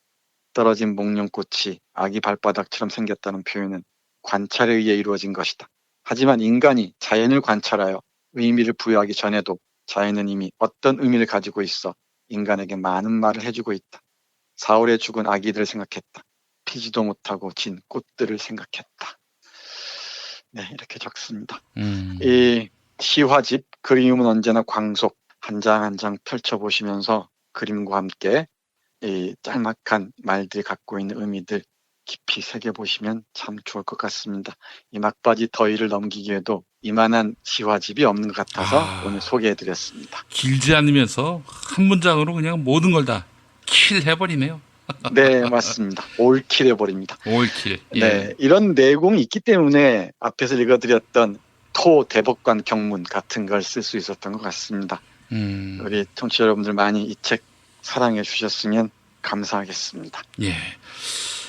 Speaker 3: 떨어진 목련꽃이 아기 발바닥처럼 생겼다는 표현은 관찰에 의해 이루어진 것이다. 하지만 인간이 자연을 관찰하여 의미를 부여하기 전에도 자연은 이미 어떤 의미를 가지고 있어 인간에게 많은 말을 해주고 있다. 4월에 죽은 아기들을 생각했다. 피지도 못하고 진 꽃들을 생각했다. 네, 이렇게 적습니다. 이 시화집 그리움은 언제나 광속 한 장 한 장 펼쳐보시면서 그림과 함께 이 짤막한 말들이 갖고 있는 의미들 깊이 새겨보시면 참 좋을 것 같습니다. 이 막바지 더위를 넘기기에도 이만한 시화집이 없는 것 같아서 오늘 소개해드렸습니다.
Speaker 8: 길지 않으면서 한 문장으로 그냥 모든 걸 다 킬해버리네요.
Speaker 3: 네, 맞습니다. 올킬 해버립니다.
Speaker 8: 올킬. 예.
Speaker 3: 네, 이런 내용이 있기 때문에 앞에서 읽어드렸던 토 대법관 경문 같은 걸 쓸 수 있었던 것 같습니다. 우리 청취자 여러분들 많이 이 책 사랑해 주셨으면 감사하겠습니다.
Speaker 8: 예,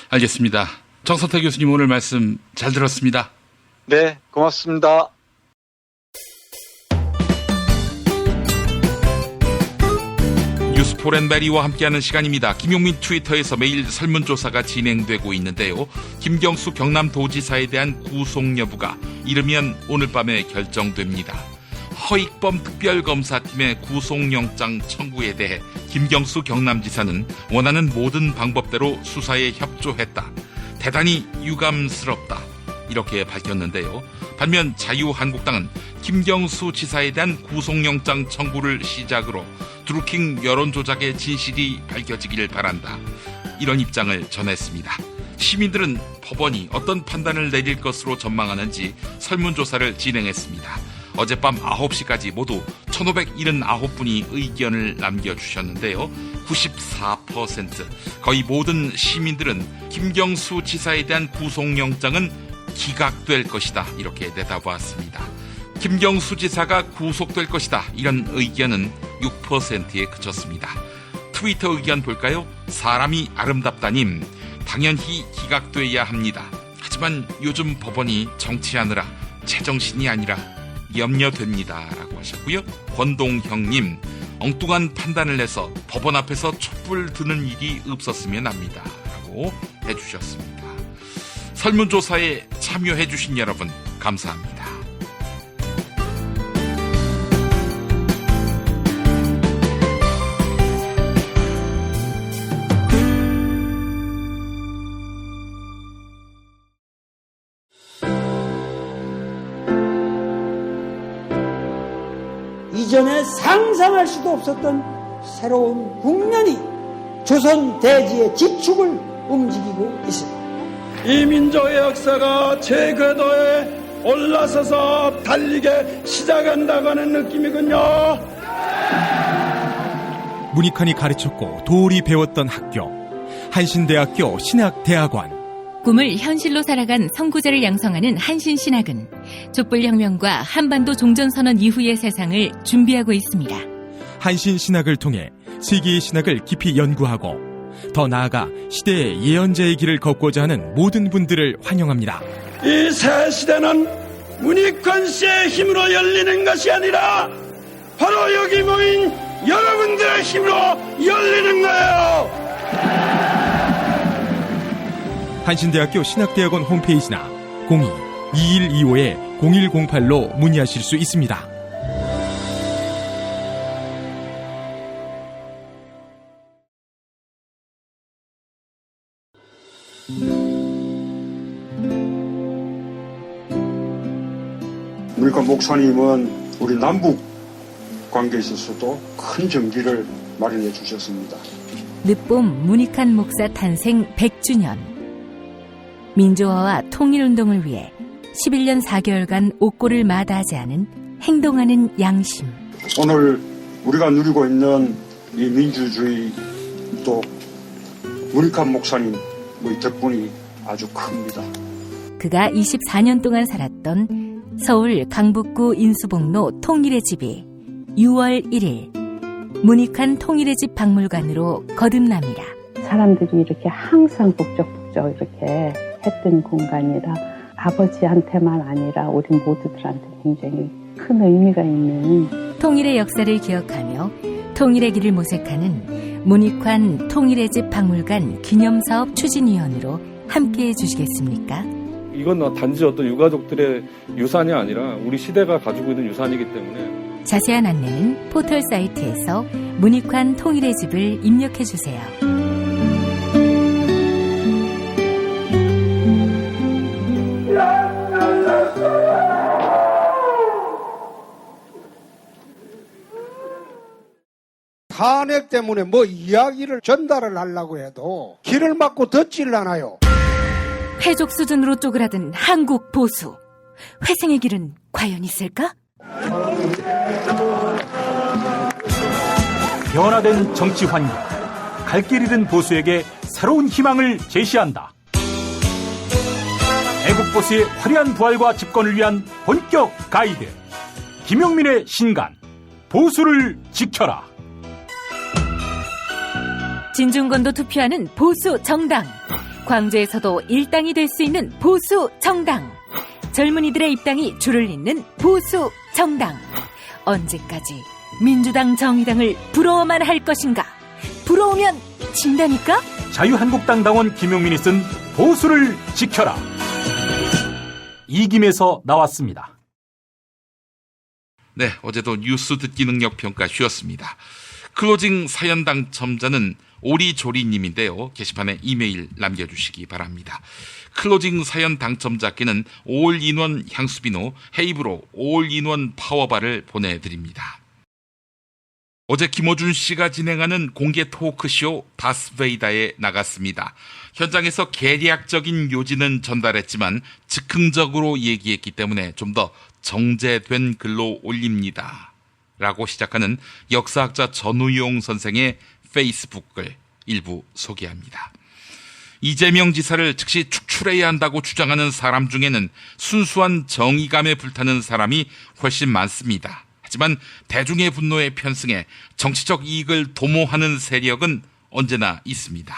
Speaker 8: 알겠습니다. 정선태 교수님 오늘 말씀 잘 들었습니다.
Speaker 3: 네, 고맙습니다.
Speaker 8: 뉴스포렌베리와 함께하는 시간입니다. 김용민 트위터에서 매일 설문조사가 진행되고 있는데요. 김경수 경남도지사에 대한 구속 여부가 이르면 오늘 밤에 결정됩니다. 허익범 특별검사팀의 구속영장 청구에 대해 김경수 경남지사는 원하는 모든 방법대로 수사에 협조했다. 대단히 유감스럽다. 이렇게 밝혔는데요. 반면 자유한국당은 김경수 지사에 대한 구속영장 청구를 시작으로 드루킹 여론조작의 진실이 밝혀지길 바란다. 이런 입장을 전했습니다. 시민들은 법원이 어떤 판단을 내릴 것으로 전망하는지 설문조사를 진행했습니다. 어젯밤 9시까지 모두 1,579분이 의견을 남겨주셨는데요. 94%, 거의 모든 시민들은 김경수 지사에 대한 구속영장은 기각될 것이다. 이렇게 내다보았습니다. 김경수 지사가 구속될 것이다. 이런 의견은 6%에 그쳤습니다. 트위터 의견 볼까요? 사람이 아름답다님, 당연히 기각돼야 합니다. 하지만 요즘 법원이 정치하느라 제정신이 아니라 염려됩니다. 라고 하셨고요. 권동형님, 엉뚱한 판단을 내서 법원 앞에서 촛불 드는 일이 없었으면 합니다. 라고 해주셨습니다. 설문조사에 참여해주신 여러분 감사합니다.
Speaker 11: 이전에 상상할 수도 없었던 새로운 국면이 조선 대지의 지축을 움직이고 있습니다.
Speaker 13: 이 민족의 역사가 제 궤도에 올라서서 달리게 시작한다고 하는 느낌이군요.
Speaker 23: 문익환이 가르쳤고 도울이 배웠던 학교, 한신대학교 신학대학원.
Speaker 1: 꿈을 현실로 살아간 선구자를 양성하는 한신신학은 촛불혁명과 한반도 종전선언 이후의 세상을 준비하고 있습니다.
Speaker 23: 한신신학을 통해 세계의 신학을 깊이 연구하고 더 나아가 시대의 예언자의 길을 걷고자 하는 모든 분들을 환영합니다.
Speaker 13: 이 새 시대는 문익환 씨의 힘으로 열리는 것이 아니라 바로 여기 모인 여러분들의 힘으로 열리는 거예요.
Speaker 23: 한신대학교 신학대학원 홈페이지나 02-2125-0108로 문의하실 수 있습니다.
Speaker 14: 문익환 목사님은 우리 남북 관계에 있어서도 큰 정기를 마련해 주셨습니다.
Speaker 1: 늦봄 문익환 목사 탄생 100주년. 민주화와 통일운동을 위해 11년 4개월간 옥고를 마다하지 않은 행동하는 양심.
Speaker 14: 오늘 우리가 누리고 있는 이 민주주의 또 문익환 목사님 덕분이 아주 큽니다.
Speaker 1: 그가 24년 동안 살았던 서울 강북구 인수봉로 통일의 집이 6월 1일 문익환 통일의 집 박물관으로 거듭납니다.
Speaker 15: 사람들이 이렇게 항상 북적북적 이렇게 했던 공간이라 아버지한테만 아니라 우리 모두들한테 굉장히 큰 의미가 있는
Speaker 1: 통일의 역사를 기억하며 통일의 길을 모색하는 문익환 통일의 집 박물관 기념사업 추진위원으로 함께해 주시겠습니까?
Speaker 16: 이건 단지 어떤 유가족들의 유산이 아니라 우리 시대가 가지고 있는 유산이기 때문에
Speaker 1: 자세한 안내는 포털 사이트에서 문익환 통일의 집을 입력해 주세요.
Speaker 11: 탄핵 때문에 뭐 이야기를 전달을 하려고 해도 길을 막고 듣질 않아요.
Speaker 1: 패족 수준으로 쪼그라든 한국 보수. 회생의 길은 과연 있을까?
Speaker 24: 변화된 정치 환경, 갈 길 잃은 보수에게 새로운 희망을 제시한다. 애국 보수의 화려한 부활과 집권을 위한 본격 가이드. 김용민의 신간, 보수를 지켜라.
Speaker 1: 진중권도 투표하는 보수 정당. 광주에서도 일당이 될 수 있는 보수 정당. 젊은이들의 입당이 줄을 잇는 보수 정당. 언제까지 민주당 정의당을 부러워만 할 것인가? 부러우면 진다니까?
Speaker 24: 자유한국당 당원 김용민이 쓴 보수를 지켜라. 이김에서 나왔습니다.
Speaker 8: 네, 어제도 뉴스 듣기 능력 평가 쉬었습니다. 클로징 사연 당첨자는 오리조리님인데요. 게시판에 이메일 남겨주시기 바랍니다. 클로징 사연 당첨자께는 올인원 향수비누 헤이브로 올인원 파워바를 보내드립니다. 어제 김어준 씨가 진행하는 공개 토크쇼 다스베이다에 나갔습니다. 현장에서 계략적인 요지는 전달했지만 즉흥적으로 얘기했기 때문에 좀 더 정제된 글로 올립니다. 라고 시작하는 역사학자 전우용 선생의 페이스북 글 일부 소개합니다. 이재명 지사를 즉시 축출해야 한다고 주장하는 사람 중에는 순수한 정의감에 불타는 사람이 훨씬 많습니다. 하지만 대중의 분노에 편승해 정치적 이익을 도모하는 세력은 언제나 있습니다.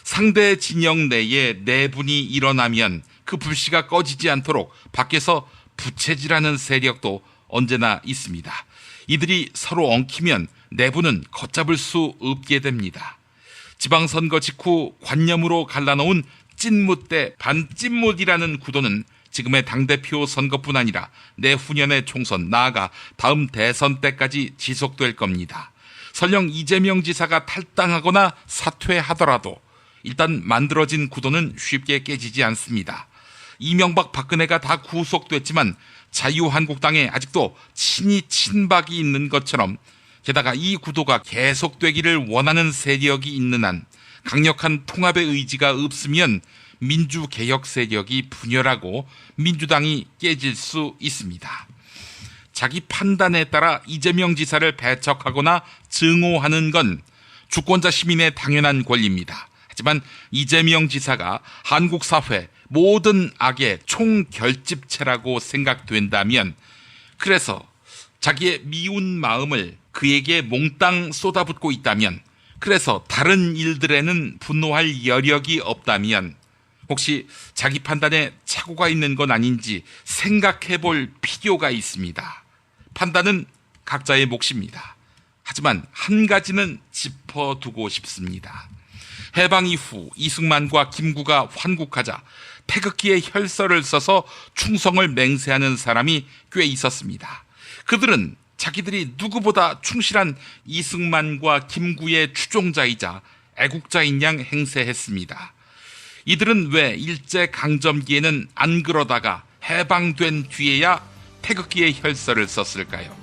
Speaker 8: 상대 진영 내에 내분이 일어나면 그 불씨가 꺼지지 않도록 밖에서 부채질하는 세력도 언제나 있습니다. 이들이 서로 엉키면 내부는 걷잡을 수 없게 됩니다. 지방선거 직후 관념으로 갈라놓은 찐무 대 반찐무이라는 구도는 지금의 당대표 선거뿐 아니라 내후년의 총선, 나아가 다음 대선 때까지 지속될 겁니다. 설령 이재명 지사가 탈당하거나 사퇴하더라도 일단 만들어진 구도는 쉽게 깨지지 않습니다. 이명박, 박근혜가 다 구속됐지만 자유한국당에 아직도 친이 친박이 있는 것처럼, 게다가 이 구도가 계속되기를 원하는 세력이 있는 한 강력한 통합의 의지가 없으면 민주개혁 세력이 분열하고 민주당이 깨질 수 있습니다. 자기 판단에 따라 이재명 지사를 배척하거나 증오하는 건 주권자 시민의 당연한 권리입니다. 하지만 이재명 지사가 한국 사회 모든 악의 총결집체라고 생각된다면, 그래서 자기의 미운 마음을 그에게 몽땅 쏟아붓고 있다면, 그래서 다른 일들에는 분노할 여력이 없다면 혹시 자기 판단에 착오가 있는 건 아닌지 생각해 볼 필요가 있습니다. 판단은 각자의 몫입니다. 하지만 한 가지는 짚어두고 싶습니다. 해방 이후 이승만과 김구가 환국하자 태극기에 혈서를 써서 충성을 맹세하는 사람이 꽤 있었습니다. 그들은 자기들이 누구보다 충실한 이승만과 김구의 추종자이자 애국자인 양 행세했습니다. 이들은 왜 일제강점기에는 안 그러다가 해방된 뒤에야 태극기에 혈서를 썼을까요?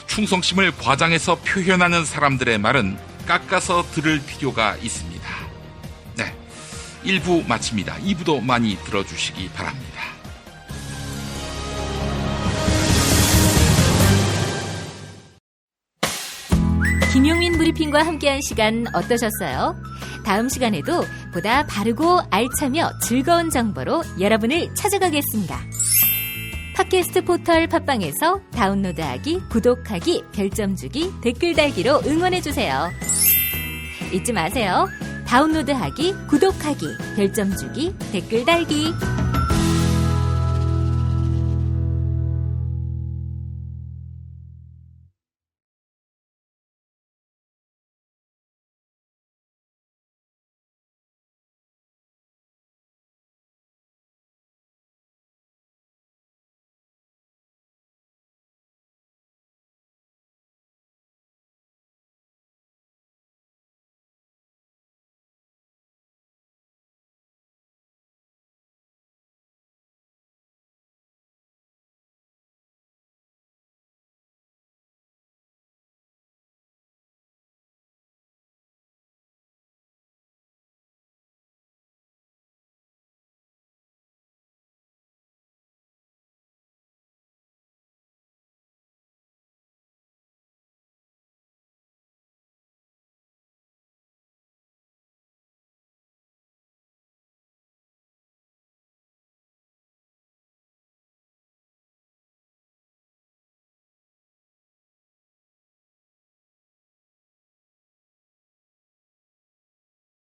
Speaker 8: 충성심을 과장해서 표현하는 사람들의 말은 깎아서 들을 필요가 있습니다. 네, 1부 마칩니다. 2부도 많이 들어주시기 바랍니다.
Speaker 1: 김용민 브리핑과 함께한 시간 어떠셨어요? 다음 시간에도 보다 바르고 알차며 즐거운 정보로 여러분을 찾아가겠습니다. 팟캐스트 포털 팟빵에서 다운로드하기, 구독하기, 별점 주기, 댓글 달기로 응원해주세요. 잊지 마세요. 다운로드하기, 구독하기, 별점 주기, 댓글 달기.